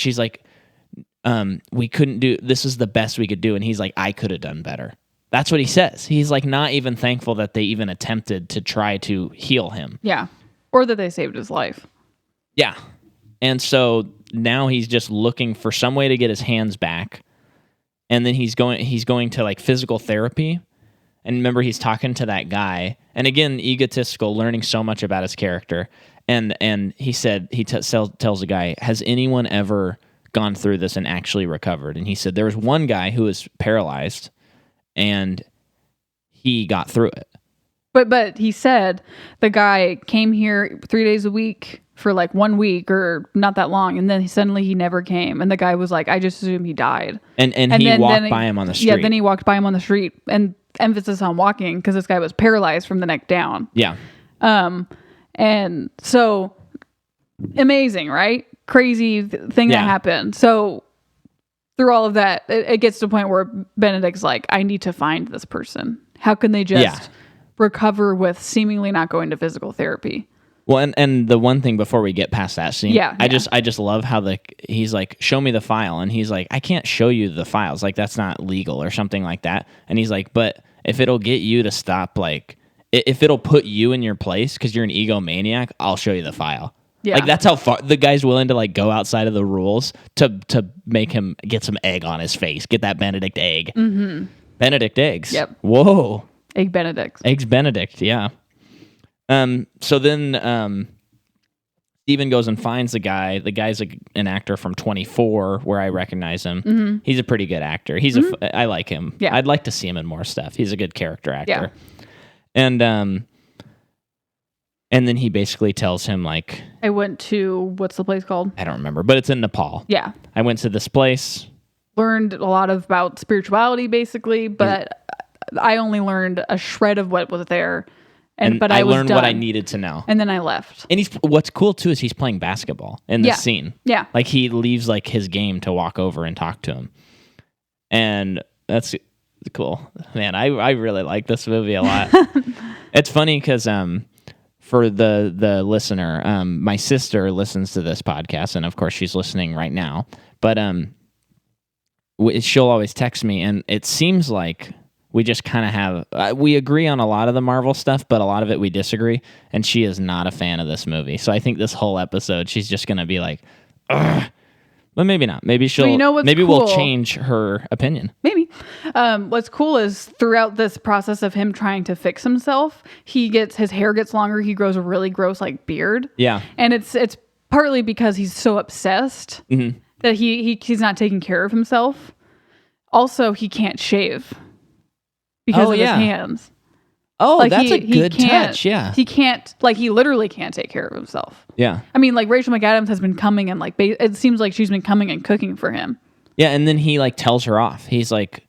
we couldn't do, this is the best we could do. And he's like, I could have done better. That's what he says. He's like not even thankful that they even attempted to try to heal him. Yeah. Or that they saved his life. Yeah. And so now he's just looking for some way to get his hands back. And then he's going to like physical therapy. And remember, he's talking to that guy. And again, egotistical, learning so much about his character. And he said, tells the guy, has anyone ever gone through this and actually recovered? And he said, there was one guy who was paralyzed and he got through it. But he said the guy came here 3 days a week for like 1 week or not that long. And then suddenly he never came. And the guy was like, I just assumed he died. And he walked by him on the street. Yeah, then he walked by him on the street, and emphasis on walking because this guy was paralyzed from the neck down. Yeah. And so amazing, right? Crazy thing that happened. So through all of that, it gets to a point where Benedict's like, I need to find this person. How can they just recover with seemingly not going to physical therapy. Well, and the one thing before we get past that scene, I just love how he's like, show me the file, and he's like, I can't show you the files, like that's not legal or something like that. And he's like, but if it'll get you to stop, like if it'll put you in your place because you're an egomaniac, I'll show you the file. Yeah. Like that's how far the guy's willing to like go outside of the rules to make him get some egg on his face, get that Benedict egg. Mm-hmm. Benedict eggs. Yep. Whoa. Egg Benedict. Eggs Benedict. Yeah. So then Steven goes and finds the guy. The guy's an actor from 24, where I recognize him. Mm-hmm. He's a pretty good actor. I like him. Yeah. I'd like to see him in more stuff. He's a good character actor. Yeah. And then he basically tells him, like... I went to... What's the place called? I don't remember, but it's in Nepal. Yeah. I went to this place. Learned a lot about spirituality, basically, but I only learned a shred of what was there. But I learned what I needed to know. And then I left. And what's cool, too, is he's playing basketball in this scene. Yeah. Like, he leaves, like, his game to walk over and talk to him. And that's cool. Man, I really like this movie a lot. It's funny because... for the listener, my sister listens to this podcast, and of course she's listening right now. But she'll always text me, and it seems like we just kind of have we agree on a lot of the Marvel stuff, but a lot of it we disagree. And she is not a fan of this movie, so I think this whole episode she's just gonna be like, ugh. But maybe not. Maybe she'll. Maybe we'll change her opinion. Maybe. What's cool is throughout this process of him trying to fix himself, his hair gets longer. He grows a really gross like beard. Yeah. And it's partly because he's so obsessed that he's not taking care of himself. Also, he can't shave because of his hands. Oh, like that's a good touch. Yeah. He can't, like, he literally can't take care of himself. Yeah. I mean, like, Rachel McAdams has been coming and, like, it seems like she's been coming and cooking for him. Yeah. And then he, like, tells her off. He's like,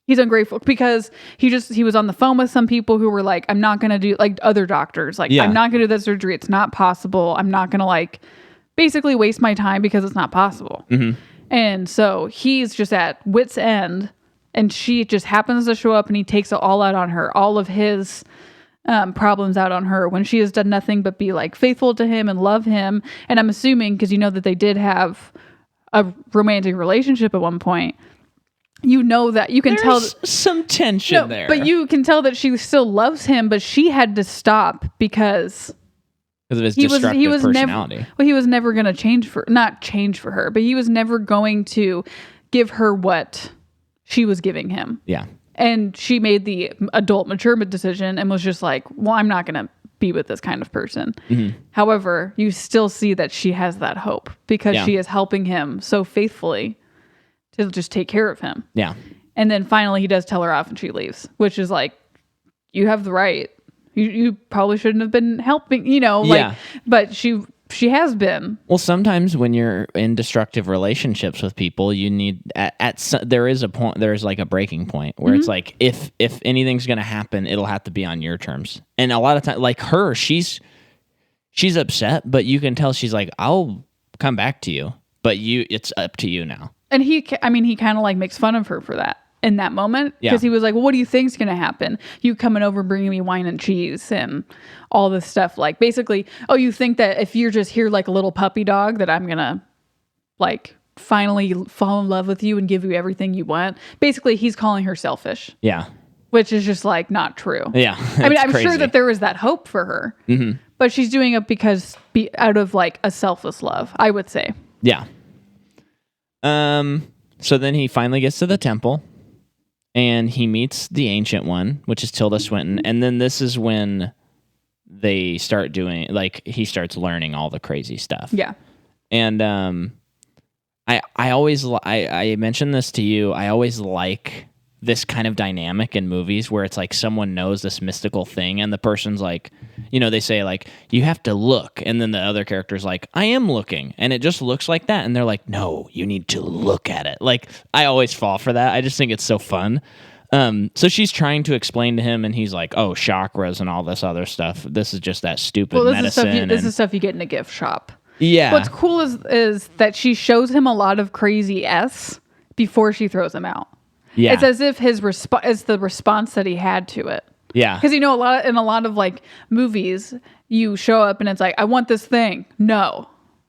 he's ungrateful because he was on the phone with some people who were like, I'm not going to do, like, other doctors. Like, I'm not going to do that surgery. It's not possible. I'm not going to, like, basically waste my time because it's not possible. Mm-hmm. And so he's just at wit's end. And she just happens to show up and he takes it all out on her, all of his problems out on her when she has done nothing but be like faithful to him and love him. And I'm assuming, because you know that they did have a romantic relationship at one point, you know that you can tell some tension there. But you can tell that she still loves him, but she had to stop because of his destructive personality. He was never going to not change for her, but he was never going to give her what she was giving him. Yeah. And she made the adult mature decision and was just like, well, I'm not going to be with this kind of person. Mm-hmm. However, you still see that she has that hope because she is helping him so faithfully to just take care of him. Yeah. And then finally he does tell her off and she leaves, which is like, you have the right. You probably shouldn't have been helping, but she has been. Well, sometimes when you're in destructive relationships with people, you need there is a point. There's like a breaking point where it's like if anything's gonna happen, it'll have to be on your terms. And a lot of times, like her, she's upset, but you can tell she's like, I'll come back to you, but it's up to you now. And he kind of like makes fun of her for that in that moment because he was like, well, what do you think's gonna happen? You coming over bringing me wine and cheese and all this stuff, like basically, oh, you think that if you're just here like a little puppy dog that I'm gonna like finally fall in love with you and give you everything you want? Basically, he's calling her selfish. Yeah. Which is just like not true. Yeah. I mean, I'm sure that there was that hope for her, but she's doing it because out of like a selfless love, I would say. Yeah. So then he finally gets to the temple. And he meets the Ancient One, which is Tilda Swinton. And then this is when they start doing, like, he starts learning all the crazy stuff. Yeah. And I mentioned this to you. I always like this kind of dynamic in movies where it's like someone knows this mystical thing and the person's like, they say like, you have to look. And then the other character's like, I am looking. And it just looks like that. And they're like, no, you need to look at it. Like, I always fall for that. I just think it's so fun. So she's trying to explain to him and he's like, oh, chakras and all this other stuff. This is just that stupid medicine. This is stuff you get in a gift shop. Yeah. What's cool is that she shows him a lot of crazy before she throws him out. Yeah. It's as if it's the response that he had to it. Yeah. Because in a lot of like movies, you show up and it's like, I want this thing. No.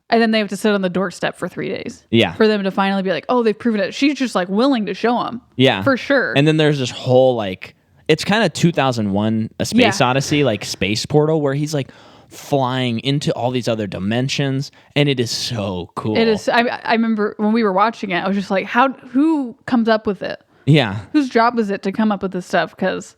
And then they have to sit on the doorstep for 3 days. Yeah. For them to finally be like, oh, they've proven it. She's just like willing to show them. Yeah. For sure. And then there's this whole like, it's kind of 2001 A Space Odyssey, like space portal, where he's like flying into all these other dimensions. And it is so cool. It is. I remember when we were watching it, I was just like, who comes up with it? Yeah. Whose job is it to come up with this stuff? Because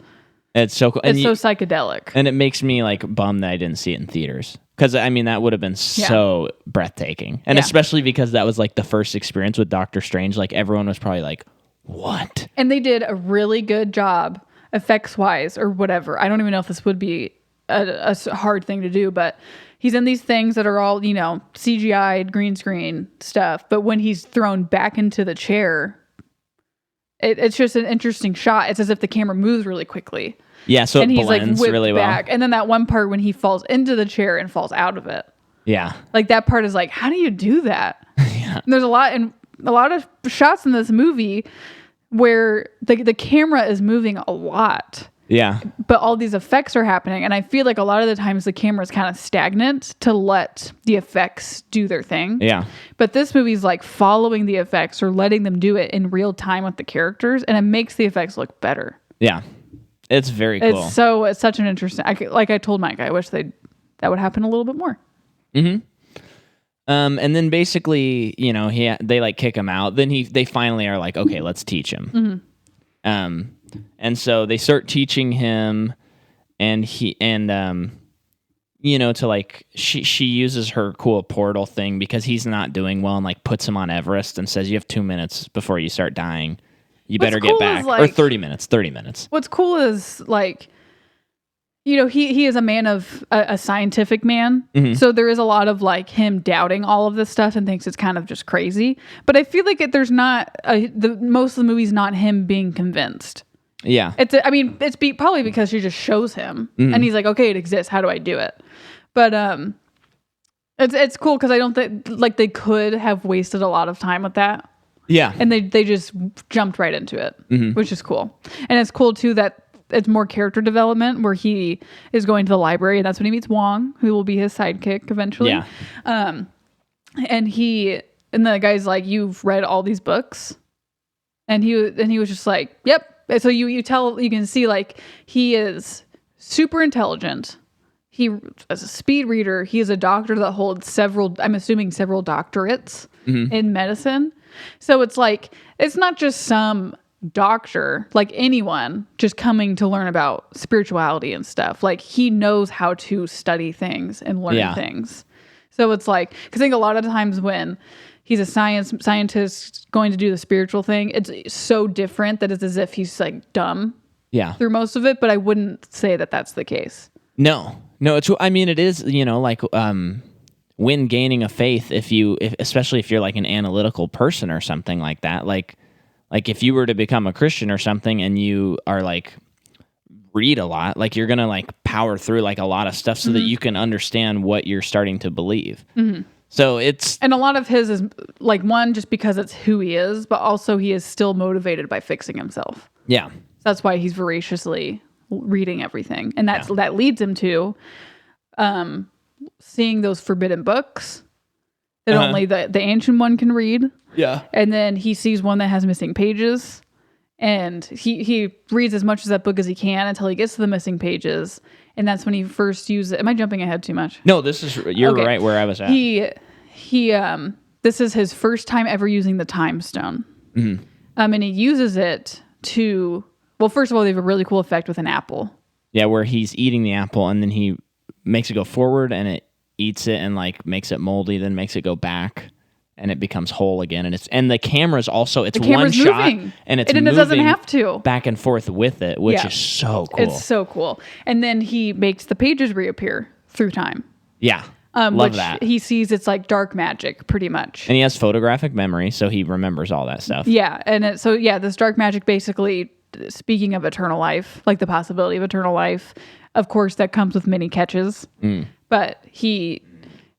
it's so cool. It's so psychedelic. And it makes me like bummed that I didn't see it in theaters. Because, I mean, that would have been so breathtaking. And especially because that was like the first experience with Doctor Strange. Like everyone was probably like, what? And they did a really good job effects-wise or whatever. I don't even know if this would be a hard thing to do, but he's in these things that are all, CGI'd, green screen stuff. But when he's thrown back into the chair, it's just an interesting shot. It's as if the camera moves really quickly. Yeah, so and it he's blends like really well. Back. And then that one part when he falls into the chair and falls out of it. Yeah. Like that part is like, how do you do that? Yeah. And there's a lot of shots in this movie where the camera is moving a lot. Yeah. But all these effects are happening. And I feel like a lot of the times the camera is kind of stagnant to let the effects do their thing. Yeah. But this movie's like following the effects or letting them do it in real time with the characters. And it makes the effects look better. Yeah. It's very cool. It's such an interesting, like I told Mike, I wish that would happen a little bit more. Mm-hmm. And then basically, they like kick him out. Then they finally are like, okay, let's teach him. Mm-hmm. And so they start teaching him, and to like she uses her cool portal thing because he's not doing well, and like puts him on Everest and says, you have 2 minutes before you start dying. You better get back. Or 30 minutes. What's cool is like, he is a man of a scientific man. Mm-hmm. So there is a lot of like him doubting all of this stuff and thinks it's kind of just crazy. But I feel like there's not most of the movie's not him being convinced. Yeah. It's probably because she just shows him and he's like, okay, it exists. How do I do it? But, it's cool. Cause I don't think like they could have wasted a lot of time with that. Yeah. And they just jumped right into it, which is cool. And it's cool too that it's more character development where he is going to the library and that's when he meets Wong, who will be his sidekick eventually. Yeah. And the guy's like, you've read all these books? And he was just like, yep. So you can see like he is super intelligent. He as a speed reader, he is a doctor that holds several doctorates in medicine. So it's like, it's not just some doctor, like anyone just coming to learn about spirituality and stuff. Like he knows how to study things and learn things. So it's like, because I think a lot of times when he's a scientist going to do the spiritual thing, it's so different that it's as if he's like dumb through most of it. But I wouldn't say that that's the case. No, it is, like, when gaining a faith, especially if you're like an analytical person or something like that, like if you were to become a Christian or something and you are like read a lot, like you're gonna like power through like a lot of stuff so that you can understand what you're starting to believe. So and a lot of his is like, one, just because it's who he is, but also he is still motivated by fixing himself. Yeah, so that's why he's voraciously reading everything, and that leads him to seeing those forbidden books that only the ancient one can read. Yeah. And then he sees one that has missing pages, and he reads as much of that book as he can until he gets to the missing pages, and that's when he first uses it. Am I jumping ahead too much? No, you're right where I was at. This is his first time ever using the time stone. Mm-hmm. And he uses it to, well, first of all, they have a really cool effect with an apple. Yeah, where he's eating the apple and then he makes it go forward and it eats it and like makes it moldy, then makes it go back and it becomes whole again. And the camera's also, it's one shot moving. And it doesn't have to back and forth with it, which is so cool. It's so cool. And then he makes the pages reappear through time. Yeah. Love that. He sees it's like dark magic pretty much. And he has photographic memory, so he remembers all that stuff. Yeah. And this dark magic, basically, speaking of eternal life, like the possibility of eternal life, of course, that comes with many catches. But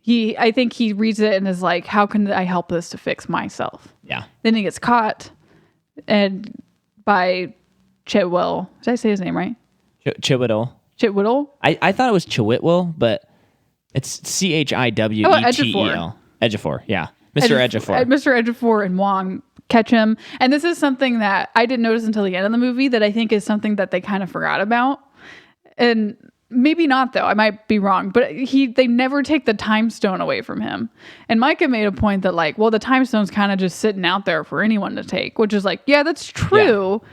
I think he reads it and is like, how can I help this to fix myself? Yeah. Then he gets caught by Chetwell. Did I say his name right? Chiwetel. Chitwiddle? I thought it was Chewitwell, but it's Chiwetel. Ejiofor, yeah. Mr. Ejiofor. Mr. Ejiofor and Wong catch him. And this is something that I didn't notice until the end of the movie that I think is something that they kind of forgot about. And maybe not, though. I might be wrong. But they never take the time stone away from him. And Micah made a point that, like, well, the time stone's kind of just sitting out there for anyone to take, which is like, yeah, that's true. Yeah.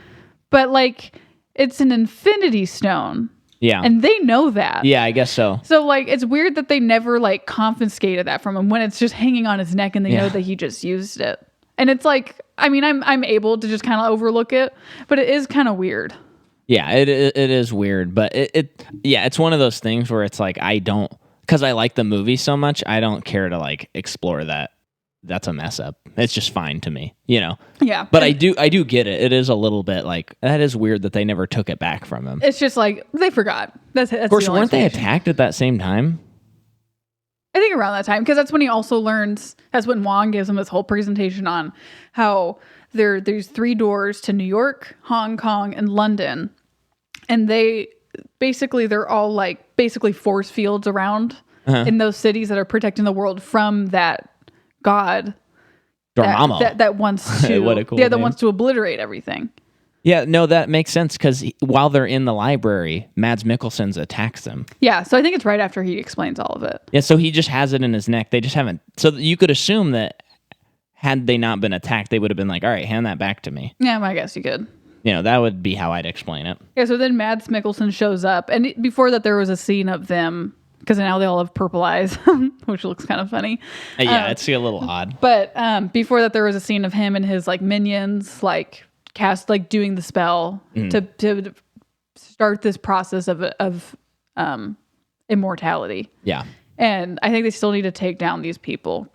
But, like, it's an infinity stone. Yeah. And they know that. Yeah, I guess so. So, like, it's weird that they never, like, confiscated that from him when it's just hanging on his neck and they know that he just used it. And it's like, I mean, I'm able to just kind of overlook it, but it is kind of weird. Yeah, it is weird. But it's one of those things where it's like, because I like the movie so much, I don't care to, like, explore that. That's a mess up. It's just fine to me, you know? Yeah. But I do get it. It is a little bit like, that is weird that they never took it back from him. It's just like, they forgot. That's of course, weren't they attacked at that same time? I think around that time, because that's when he also learns, that's when Wong gives him his whole presentation on how there's 3 doors to New York, Hong Kong, and London. And they're all like basically force fields around in those cities that are protecting the world from that God Dormammu that wants to what a cool that wants to obliterate everything. Yeah, no, that makes sense because while they're in the library, Mads Mikkelsen's attacks them. Yeah, so I think it's right after he explains all of it. Yeah, so he just has it in his neck. They just haven't. So you could assume that had they not been attacked, they would have been like, all right, hand that back to me. Yeah, I guess you could. You know, that would be how I'd explain it. Yeah, so then Mads Mikkelsen shows up. And before that, there was a scene of them, because now they all have purple eyes, which looks kind of funny. Yeah, it's a little odd. But before that, there was a scene of him and his like minions, like doing the spell to start this process of immortality. Yeah. And I think they still need to take down these people.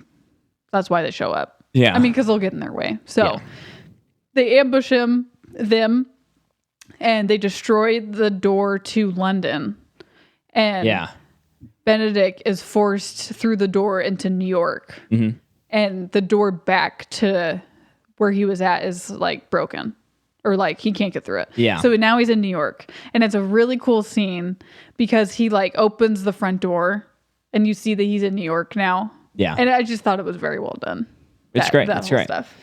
That's why they show up. Yeah. I mean, because they'll get in their way. So they ambush them, and they destroy the door to London. And Benedict is forced through the door into New York. Mm-hmm. And the door back to where he was at is like broken, or like he can't get through it. Yeah. So now he's in New York, and it's a really cool scene because he like opens the front door and you see that he's in New York now. Yeah. And I just thought it was very well done. It's great. That's great. Stuff.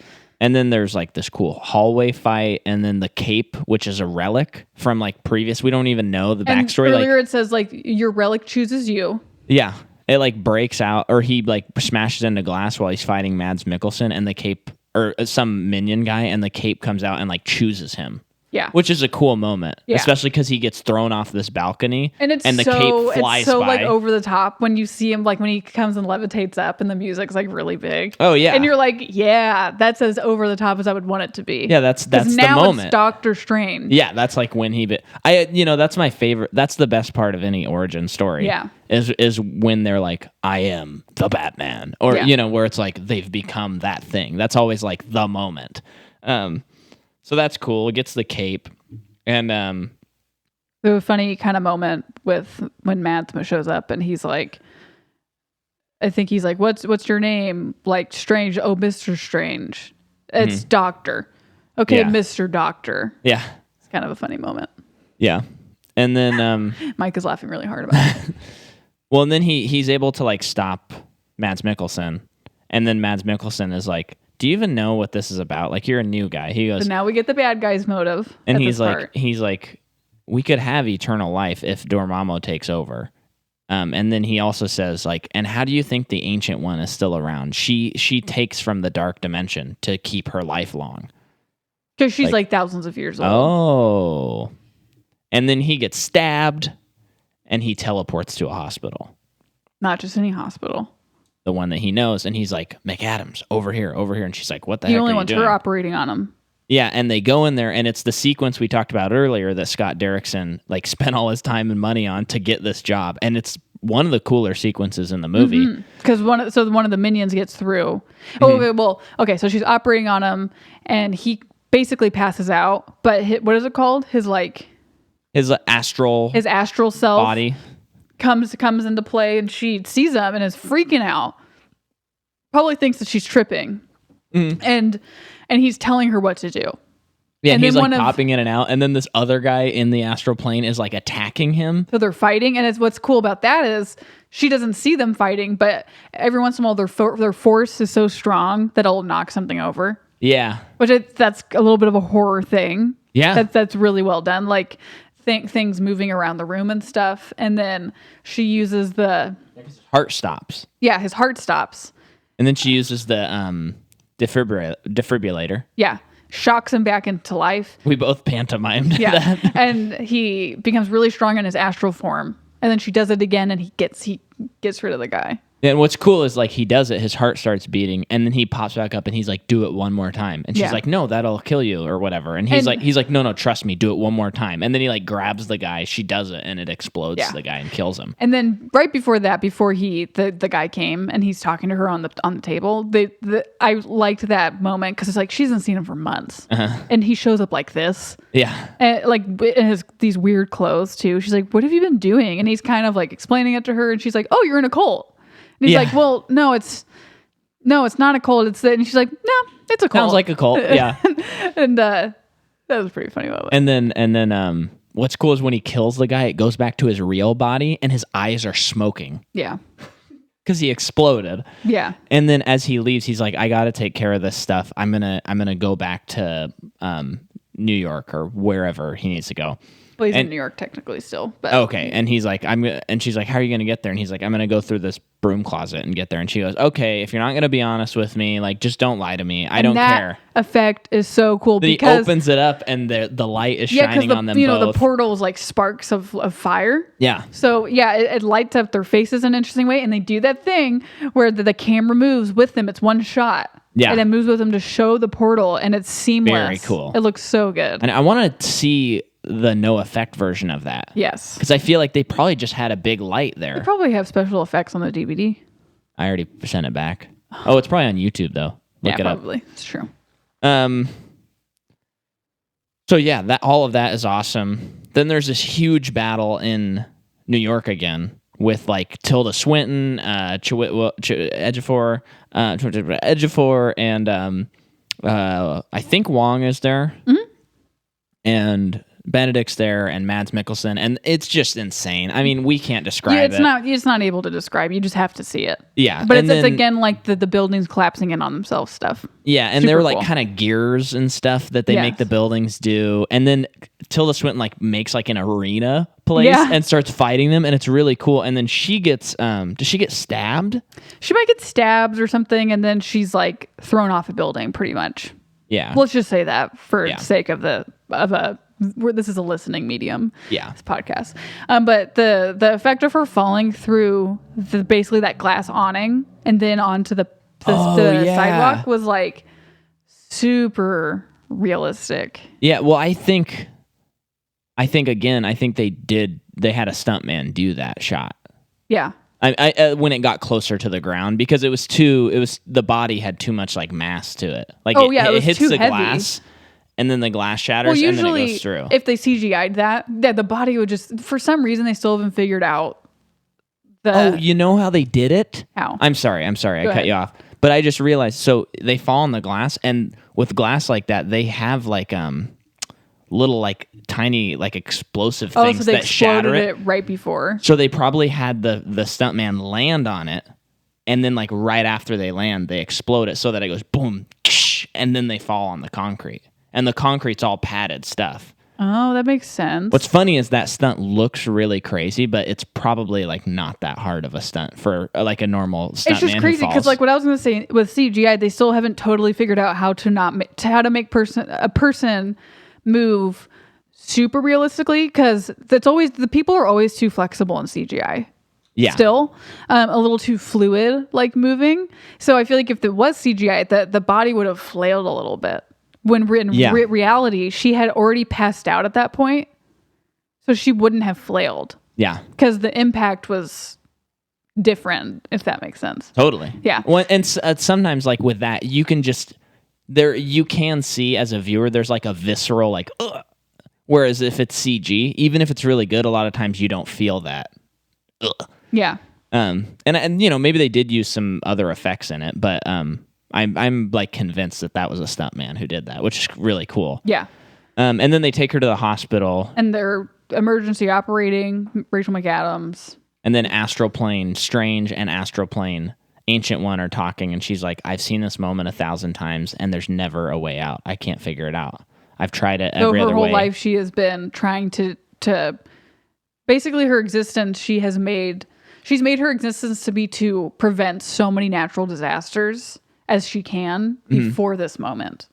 And then there's like this cool hallway fight, and then the cape, which is a relic from like previous. We don't even know the backstory. And earlier it says like your relic chooses you. Yeah. It like breaks out, or he like smashes into glass while he's fighting Mads Mikkelsen, and the cape, or some minion guy, and the cape comes out and like chooses him. Yeah. Which is a cool moment, especially because he gets thrown off this balcony and the cape flies it's so by. Like over the top when you see him, like when he comes and levitates up and the music's like really big. Oh yeah. And you're like, yeah, that's as over the top as I would want it to be. Yeah, that's the now moment. It's Doctor Strange. Yeah, that's like when that's my favorite. That's the best part of any origin story. Yeah. Is when they're like, I am the Batman, or where it's like they've become that thing. That's always like the moment. So that's cool. It gets the cape. And there's a funny kind of moment with when Mads shows up and he's like, I think he's like, what's your name? Like Strange. Oh, Mr. Strange. It's Doctor. Okay, Mr. Doctor. Yeah. It's kind of a funny moment. Yeah. And then Mike is laughing really hard about it. Well, and then he's able to like stop Mads Mikkelsen. And then Mads Mikkelsen is like, do you even know what this is about? Like, you're a new guy. He goes, so now we get the bad guy's motive. And he's like, we could have eternal life if Dormammu takes over. And then he also says, like, and how do you think the Ancient One is still around? She takes from the dark dimension to keep her life long. Because she's like thousands of years old. Oh. And then he gets stabbed and he teleports to a hospital. Not just any hospital. The one that he knows, and he's like, McAdams, over here. And she's like, what the heck are you doing? He only wants her operating on him. Yeah, and they go in there, and it's the sequence we talked about earlier that Scott Derrickson like spent all his time and money on to get this job, and it's one of the cooler sequences in the movie. Because one of the minions gets through. Okay, so she's operating on him, and he basically passes out. But what is it called? His astral self body comes into play, and she sees him and is freaking out. Probably thinks that she's tripping, and he's telling her what to do. Yeah, and he's like popping in and out, and then this other guy in the astral plane is like attacking him. So they're fighting, and what's cool about that is she doesn't see them fighting, but every once in a while their force is so strong that it'll knock something over. Yeah, that's a little bit of a horror thing. Yeah, that's really well done. Like things moving around the room and stuff, and then she uses his heart stops. Yeah, his heart stops, and then she uses the defibrillator. Yeah. Shocks him back into life. We both pantomimed that. And he becomes really strong in his astral form. And then she does it again, and he gets rid of the guy. And what's cool is like he does it, his heart starts beating, and then he pops back up and he's like, do it one more time. And she's like, no, that'll kill you or whatever. And he's like, no, trust me, do it one more time. And then he like grabs the guy, she does it, and it explodes the guy and kills him. And then right before that, before the guy came and he's talking to her on the table, I liked that moment because it's like she hasn't seen him for months, and he shows up like this. Yeah, and like in these weird clothes too. She's like, "What have you been doing?" And he's kind of like explaining it to her, and she's like, "Oh, you're in a cult." And he's like, well, no, it's not a cult. It's that. And she's like, no, it's a cult. Sounds like a cult. Yeah. And that was pretty funny. And then what's cool is when he kills the guy, it goes back to his real body and his eyes are smoking. Yeah. Because he exploded. Yeah. And then as he leaves, he's like, I got to take care of this stuff. I'm gonna go back to New York or wherever he needs to go. Well, he's in New York technically still. But. Okay. And he's like, and she's like, how are you going to get there? And he's like, I'm going to go through this broom closet and get there. And she goes, okay, if you're not going to be honest with me, like, just don't lie to me. I don't care. Effect is so cool because he opens it up and the light is shining on them both. The portal's like sparks of fire. Yeah. So yeah, it lights up their faces in an interesting way. And they do that thing where the camera moves with them. It's one shot. Yeah. And it moves with them to show the portal, and it's seamless. Very cool. It looks so good. And I want to see the no effect version of that. Yes. Because I feel like they probably just had a big light there. They probably have special effects on the DVD. I already sent it back. Oh, it's probably on YouTube though. Look it up. Probably. It's true. So yeah, all of that is awesome. Then there's this huge battle in New York again with like Tilda Swinton, Ejiofor, and I think Wong is there. Mm-hmm. And Benedict's there and Mads Mikkelsen, and it's just insane. I mean, we can't describe it. It's not able to describe. You just have to see it. Yeah. But it's again like the buildings collapsing in on themselves stuff. Yeah, and there were like kind of gears and stuff that they make the buildings do. And then Tilda Swinton like makes like an arena place and starts fighting them, and it's really cool. And then she gets does she get stabbed? She might get stabbed or something, and then she's like thrown off a building pretty much. Yeah. Let's just say that for sake of this is a listening medium. Yeah. This podcast. But the effect of her falling through basically that glass awning and then onto the sidewalk was like super realistic. Yeah. Well, I think they had a stuntman do that shot. Yeah. I when it got closer to the ground, because the body had too much like mass to it. Like it hits the glass and then the glass shatters and then it goes through. If they CGI'd that the body would just, for some reason they still haven't figured out you know how they did it? How? I'm sorry, I cut you off. But I just realized, so they fall on the glass, and with glass like that, they have like little like tiny like explosive things so they that shatter it right before. So they probably had the stuntman land on it, and then like right after they land, they explode it so that it goes boom, and then they fall on the concrete, and the concrete's all padded stuff. Oh, that makes sense. What's funny is that stunt looks really crazy, but it's probably like not that hard of a stunt for like a normal stuntman. It's just crazy because like what I was going to say with CGI, they still haven't totally figured out how to make a person move super realistically, because the people are always too flexible in CGI. Yeah. Still a little too fluid, like moving. So I feel like if it was CGI, the body would have flailed a little bit. When in reality, she had already passed out at that point, so she wouldn't have flailed. Yeah. Because the impact was different, if that makes sense. Totally. Yeah. Well, and sometimes like with that, you can see as a viewer, there's like a visceral like, ugh. Whereas if it's CG, even if it's really good, a lot of times you don't feel that. Ugh. Yeah. And maybe they did use some other effects in it, but I'm like convinced that was a stuntman who did that, which is really cool. Yeah. And then they take her to the hospital. And they're emergency operating, Rachel McAdams. And then Astral Plane, Strange and Astral Plane, Ancient One are talking, and she's like, I've seen this moment 1,000 times, and there's never a way out. I can't figure it out. I've tried it every other way. Her whole life she has been trying to basically her existence, she's made her existence to be to prevent so many natural disasters as she can before this moment.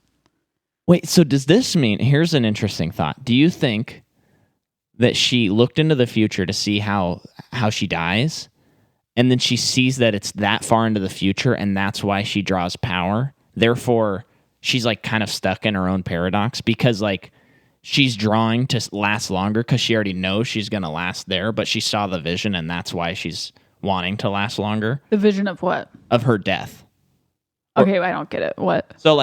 Wait, so does this mean, here's an interesting thought. Do you think that she looked into the future to see how she dies, and then she sees that it's that far into the future, and that's why she draws power? Therefore, she's like kind of stuck in her own paradox, because like she's drawing to last longer because she already knows she's going to last there, but she saw the vision, and that's why she's wanting to last longer. The vision of what? Of her death. Okay, I don't get it. What? So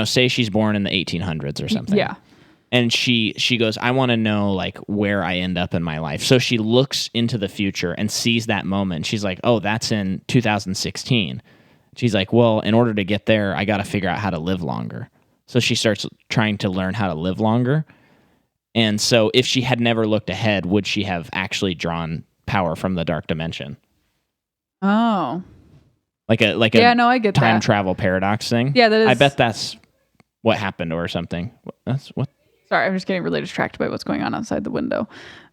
say she's born in the 1800s or something. Yeah. And she goes, I want to know like where I end up in my life. So she looks into the future and sees that moment. She's like, oh, that's in 2016. She's like, well, in order to get there, I got to figure out how to live longer. So she starts trying to learn how to live longer. And so if she had never looked ahead, would she have actually drawn power from the dark dimension? Oh. Like a I get time that. travel paradox thing. Yeah, that is. I bet that's what happened or something. That's what. Sorry, I'm just getting really distracted by what's going on outside the window.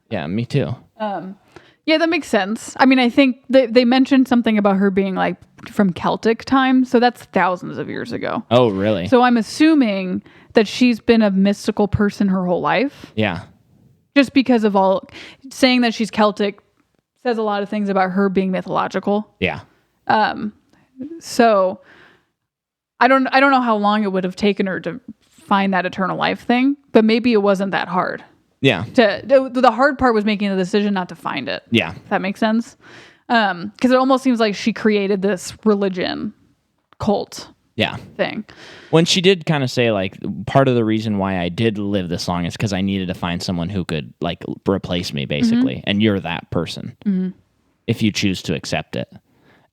Yeah, me too. Yeah, that makes sense. I mean, I think they mentioned something about her being like from Celtic time, so that's thousands of years ago. Oh, really? So I'm assuming that she's been a mystical person her whole life. Yeah. Just because of saying that she's Celtic says a lot of things about her being mythological. Yeah. So I don't know how long it would have taken her to find that eternal life thing, but maybe it wasn't that hard. Yeah. The hard part was making the decision not to find it. Yeah. If that makes sense. Because it almost seems like she created this religion cult. Yeah. Thing. When she did kind of say like part of the reason why I did live this long is because I needed to find someone who could like replace me basically, and you're that person if you choose to accept it.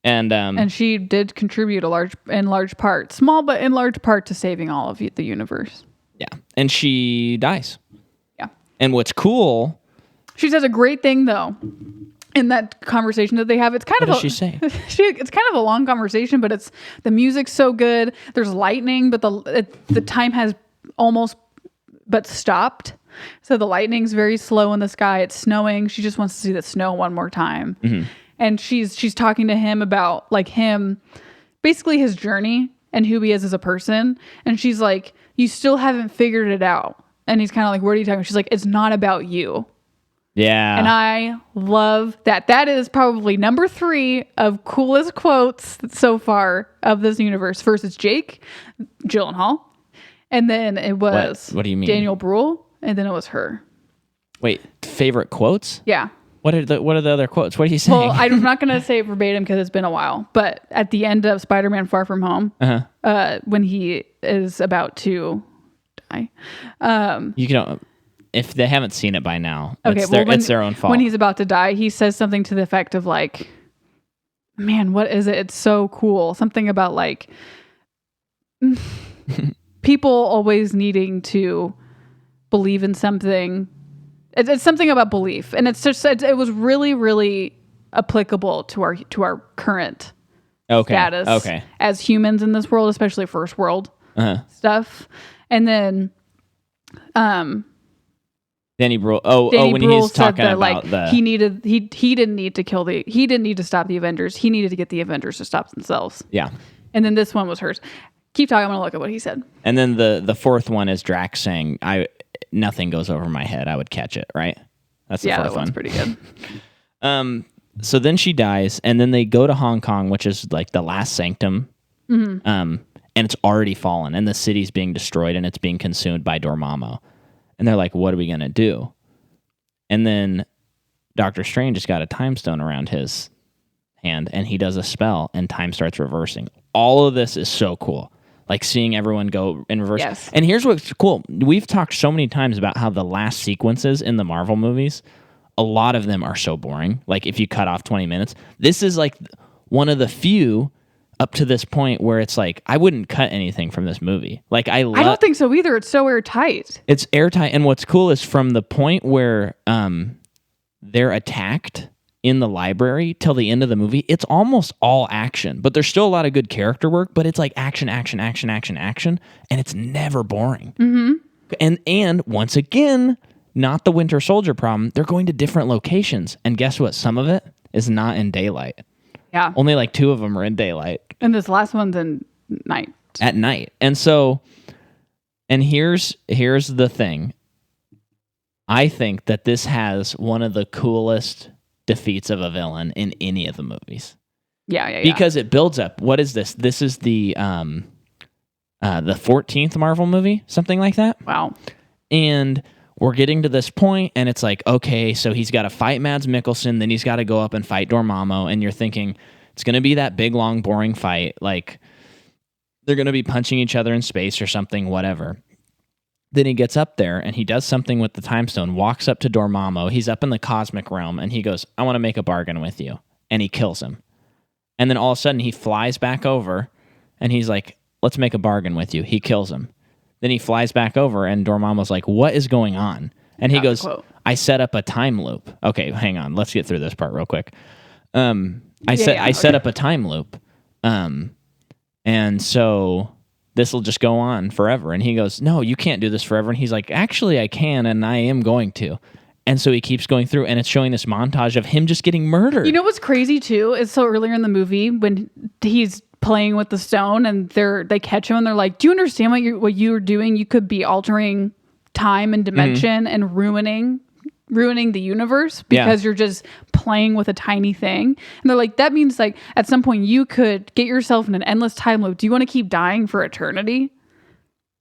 And she did contribute in large part, small but in large part, to saving all of the universe. Yeah, and she dies. Yeah. And what's cool, she says a great thing though. In that conversation that they have, it's kind what does she say? It's kind of a long conversation, but the music's so good. There's lightning, but the time has almost but stopped. So the lightning's very slow in the sky. It's snowing. She just wants to see the snow one more time. Mm-hmm. And she's talking to him about like basically his journey and who he is as a person. And she's like, you still haven't figured it out. And he's kind of like, what are you talking about? She's like, it's not about you. Yeah. And I love that. That is probably number 3 of coolest quotes so far of this universe. First it's Jake Gyllenhaal. And then it was what do you mean? Daniel Bruhl. And then it was her. Wait, favorite quotes? Yeah. What are the other quotes? What are you saying? Well, I'm not going to say it verbatim because it's been a while. But at the end of Spider-Man: Far From Home, when he is about to die, you can. If they haven't seen it by now, okay, it's their own fault. When he's about to die, he says something to the effect of like, "Man, what is it? It's so cool." Something about like people always needing to believe in something. It's something about belief, and it's just it was really, really applicable to our current status as humans in this world, especially first world stuff. And then, Danny Bruhl. When he's talking that, about like, he didn't need to stop the Avengers. He needed to get the Avengers to stop themselves. Yeah. And then this one was hers. Keep talking. I'm gonna look at what he said. And then the fourth one is Drax saying, nothing goes over my head. I would catch it, right? That's the fourth that one's pretty good. So then she dies, and then they go to Hong Kong, which is like the last sanctum. Mm-hmm. And it's already fallen, and the city's being destroyed, and it's being consumed by Dormammu. And they're like, what are we going to do? And then Doctor Strange has got a time stone around his hand, and he does a spell, and time starts reversing. All of this is so cool. Like seeing everyone go in reverse. Yes. And here's what's cool. We've talked so many times about how the last sequences in the Marvel movies, a lot of them are so boring. Like if you cut off 20 minutes, this is like one of the few up to this point where it's like I wouldn't cut anything from this movie. Like I don't think so either. It's so airtight. It's airtight, and what's cool is from the point where they're attacked in the library till the end of the movie, it's almost all action, but there's still a lot of good character work, but it's like action, and it's never boring. And once again, not the Winter Soldier problem. They're going to different locations, and guess what? Some of it is not in daylight. Yeah. Only like 2 of them are in daylight. And this last one's in night. At night. And so, and here's the thing. I think that this has one of the coolest defeats of a villain in any of the movies. Yeah. Because it builds up. What is this? This is the 14th Marvel movie, something like that. Wow. And we're getting to this point, and it's like, okay, so he's got to fight Mads Mikkelsen, then he's got to go up and fight Dormammu, and you're thinking it's going to be that big, long, boring fight. Like, they're going to be punching each other in space or something, whatever. Then he gets up there, and he does something with the time stone, walks up to Dormammu. He's up in the cosmic realm, and he goes, I want to make a bargain with you. And he kills him. And then all of a sudden, he flies back over, and he's like, let's make a bargain with you. He kills him. Then he flies back over, and Dormammu's like, what is going on? And he goes, I set up a time loop. Okay, hang on. Let's get through this part real quick. I set up a time loop. And so this will just go on forever. And he goes, no, you can't do this forever. And he's like, actually, I can, and I am going to. And so he keeps going through, and it's showing this montage of him just getting murdered. You know what's crazy, too, is so earlier in the movie, when he's playing with the stone, and they catch him, and they're like, do you understand what you're doing? You could be altering time and dimension and ruining the universe because you're just playing with a tiny thing. And they're like, that means like at some point you could get yourself in an endless time loop. Do you want to keep dying for eternity?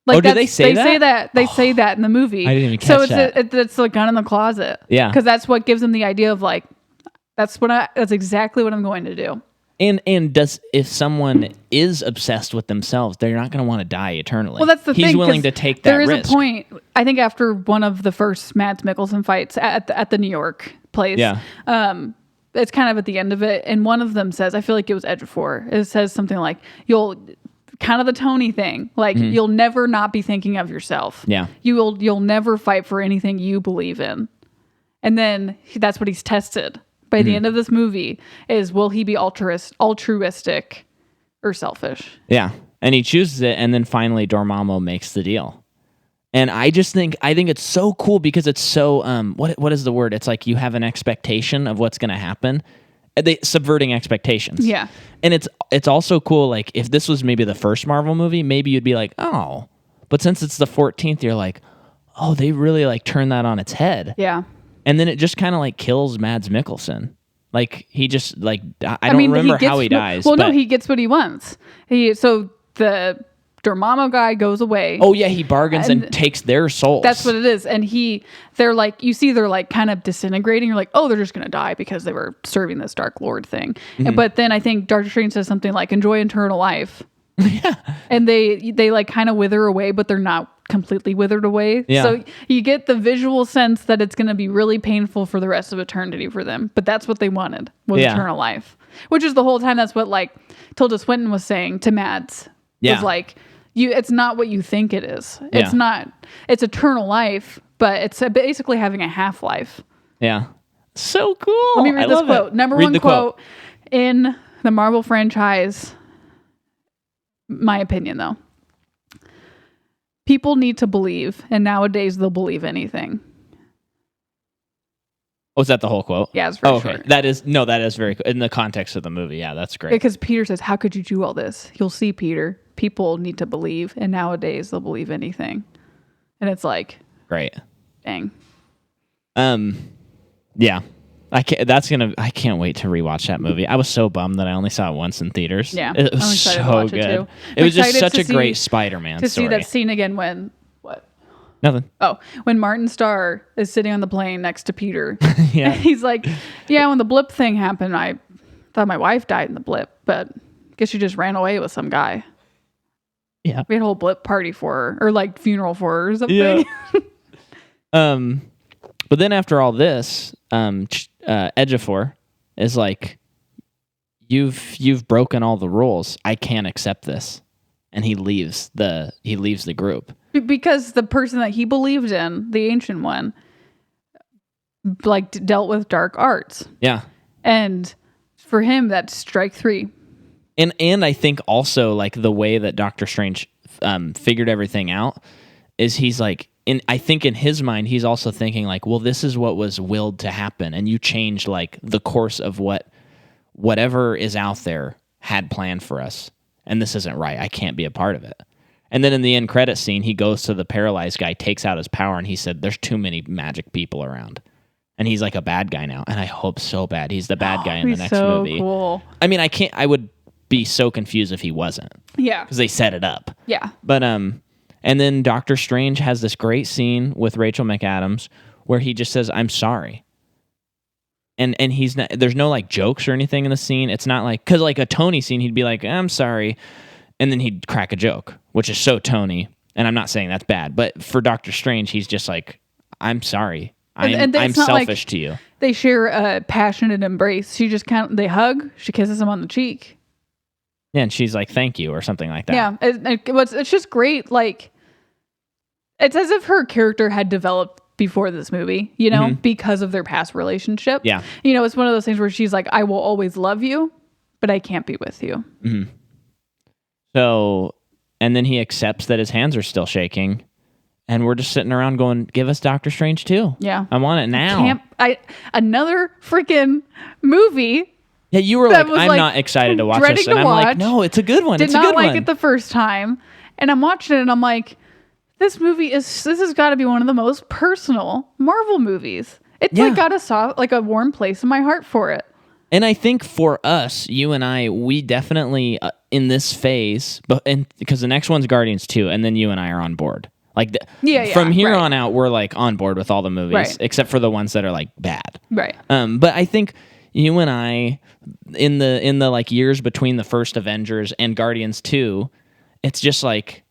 Like, do they say that? They say that in the movie. I didn't even catch that. It's the gun in the closet. Yeah. Because that's what gives them the idea of like, that's exactly what I'm going to do. And if someone is obsessed with themselves, they're not going to want to die eternally. Well, that's the thing. He's willing to take that risk. There is a point, I think, after one of the first Mads Mikkelsen fights at the New York place. Yeah. It's kind of at the end of it, and one of them says, I feel like it was Ejiofor. It says something like, kind of the Tony thing, like you'll never not be thinking of yourself. Yeah. You'll never fight for anything you believe in, and then that's what he's tested. By the end of this movie is, will he be altruistic or selfish? Yeah. And he chooses it, and then finally Dormammu makes the deal. And I think it's so cool because it's so what is the word? It's like you have an expectation of what's going to happen. Subverting expectations. Yeah. And it's also cool, like if this was maybe the first Marvel movie, maybe you'd be like, "Oh." But since it's the 14th, you're like, "Oh, they really like turned that on its head." Yeah. And then it just kind of like kills Mads Mikkelsen. Like he just like I don't remember how he dies. Well, no, he gets what he wants. So the Dormammu guy goes away. Oh yeah, he bargains and takes their souls. That's what it is. And they're like, you see, they're like kind of disintegrating. You're like, oh, they're just gonna die because they were serving this Dark Lord thing. But then I think Doctor Strange says something like, "Enjoy eternal life." Yeah. And they like kind of wither away, but they're not completely withered away. Yeah. So you get the visual sense that it's going to be really painful for the rest of eternity for them. But that's what they wanted, was eternal life. Which is the whole time, that's what like Tilda Swinton was saying to Mads. Was like, it's not what you think it is. It's not, it's eternal life, but it's basically having a half-life. Yeah. So cool. Let me read this quote. Number one quote in the Marvel franchise. My opinion, though. People need to believe, and nowadays they'll believe anything. Was that the whole quote? Yeah, it's very short. That is very cool. In the context of the movie, yeah, that's great. Because Peter says, how could you do all this? You'll see, Peter. People need to believe, and nowadays they'll believe anything. And it's like... Great. Dang. Yeah. I can't wait to rewatch that movie. I was so bummed that I only saw it once in theaters. Yeah. It was so good. It was just such a great Spider-Man story. To see that scene again when... What? Nothing. Oh, when Martin Starr is sitting on the plane next to Peter. Yeah. And he's like, yeah, when the blip thing happened, I thought my wife died in the blip, but I guess she just ran away with some guy. Yeah. We had a whole blip party for her, or like funeral for her or something. Yeah. But then after all this, Ejiofor is like, you've broken all the rules. I can't accept this. And he leaves the group. Because the person that he believed in, the Ancient One, like dealt with dark arts. Yeah. And for him, that's strike 3. And I think also like the way that Doctor Strange figured everything out is he's like, I think in his mind, he's also thinking like, well, this is what was willed to happen. And you changed like the course of whatever is out there had planned for us. And this isn't right. I can't be a part of it. And then in the end credit scene, he goes to the paralyzed guy, takes out his power, and he said, there's too many magic people around. And he's like a bad guy now. And I hope so bad he's the bad guy in the next movie. Cool. I mean, I would be so confused if he wasn't. Yeah. Because they set it up. Yeah. But, and then Doctor Strange has this great scene with Rachel McAdams where he just says, I'm sorry. And he's not, there's no like jokes or anything in the scene. It's not like, because like a Tony scene, he'd be like, I'm sorry. And then he'd crack a joke, which is so Tony. And I'm not saying that's bad. But for Doctor Strange, he's just like, I'm sorry. I'm selfish to you. They share a passionate embrace. They hug. She kisses him on the cheek. Yeah, and she's like, thank you, or something like that. Yeah, it's just great. Like, it's as if her character had developed before this movie, you know, because of their past relationship. Yeah. You know, it's one of those things where she's like, I will always love you, but I can't be with you. Mm-hmm. So, and then he accepts that his hands are still shaking. And we're just sitting around going, give us Doctor Strange 2. Yeah. I want it now. Another freaking movie. Yeah, you were like, I'm not excited to watch this. And I'm like, no, it's a good one. It's a good one. Did not like it the first time. And I'm watching it and I'm like, this has got to be one of the most personal Marvel movies. It's like got a warm place in my heart for it. And I think for us, you and I, we definitely in this phase, because the next one's Guardians 2, and then you and I are on board. Like from here on out, we're like on board with all the movies, except for the ones that are like bad. Right. But I think you and I, in the like years between the first Avengers and Guardians 2, it's just like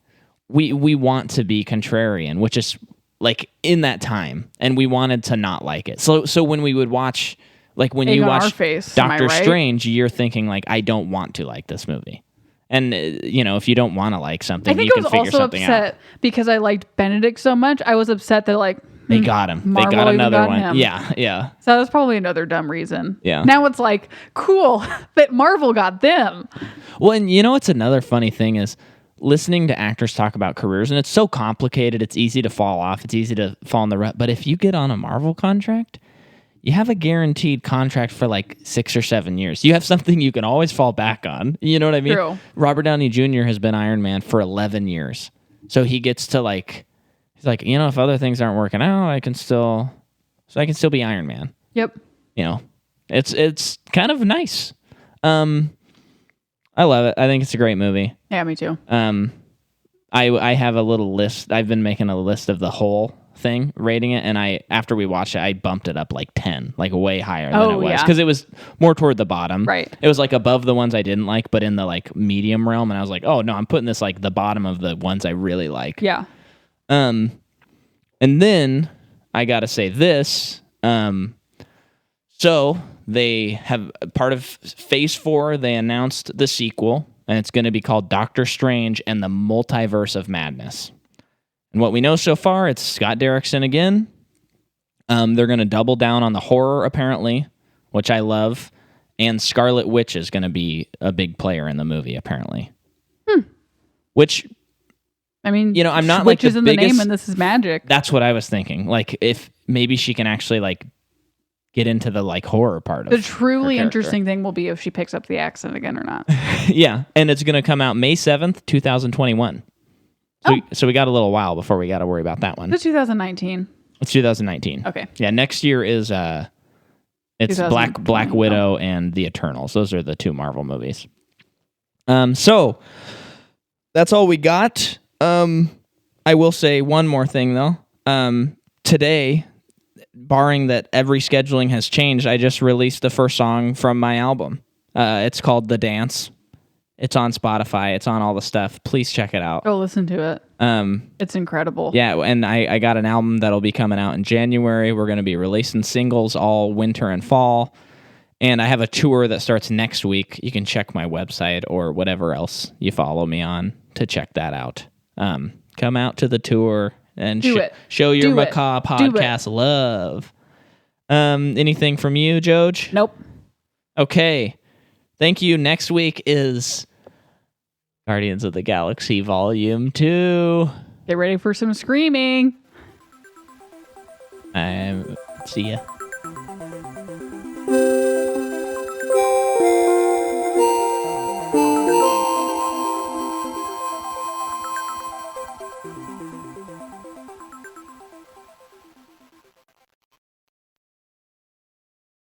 we want to be contrarian, which is like in that time, and we wanted to not like it. So when we would watch, like when you watch Doctor Strange, you're thinking like, I don't want to like this movie. And, you know, if you don't want to like something, you can figure something out. I think I was also upset because I liked Benedict so much. I was upset that, like, they got him. They got another one. Him. Yeah. So that was probably another dumb reason. Yeah. Now it's like, cool that Marvel got them. Well, and you know what's another funny thing is listening to actors talk about careers, and it's so complicated. It's easy to fall off. It's easy to fall in the rut. But if you get on a Marvel contract, you have a guaranteed contract for like 6 or 7 years. You have something you can always fall back on. You know what I mean? True. Robert Downey Jr. has been Iron Man for 11 years. So he gets to like, he's like, you know, if other things aren't working out, I can still be Iron Man. Yep. You know, it's kind of nice. I love it. I think it's a great movie. Yeah, me too. I have a little list. I've been making a list of the whole thing, rating it, and after we watched it, I bumped it up like 10, like way higher than it was, because it was more toward the bottom. Right. It was like above the ones I didn't like, but in the like medium realm, and I was like, oh no, I'm putting this like the bottom of the ones I really like. Yeah. And then I gotta say this. So they have part of Phase 4. They announced the sequel, and it's going to be called Doctor Strange and the Multiverse of Madness. And what we know so far, it's Scott Derrickson again. They're going to double down on the horror, apparently, which I love. And Scarlet Witch is going to be a big player in the movie, apparently. Which, I mean, you know, I'm not like the biggest... in biggest, the name, and this is magic. That's what I was thinking. Like, if maybe she can actually like get into the like horror part of the truly interesting thing will be if she picks up the accent again or not. Yeah, and it's going to come out May 7th, 2021. So we got a little while before we got to worry about that one. It's 2019. It's 2019. Okay. Yeah, next year is it's Black Widow and The Eternals. Those are the 2 Marvel movies. So that's all we got. I will say one more thing though. Today, barring that every scheduling has changed, I just released the first song from my album. It's called The Dance. It's on Spotify. It's on all the stuff. Please check it out. Go listen to it. It's incredible. Yeah, and I got an album that'll be coming out in January. We're going to be releasing singles all winter and fall. And I have a tour that starts next week. You can check my website or whatever else you follow me on to check that out. Come out to the tour and show your Macaw podcast love. Anything from you, Joj? Nope. Okay. Thank you. Next week is Guardians of the Galaxy Volume 2. Get ready for some screaming. See ya.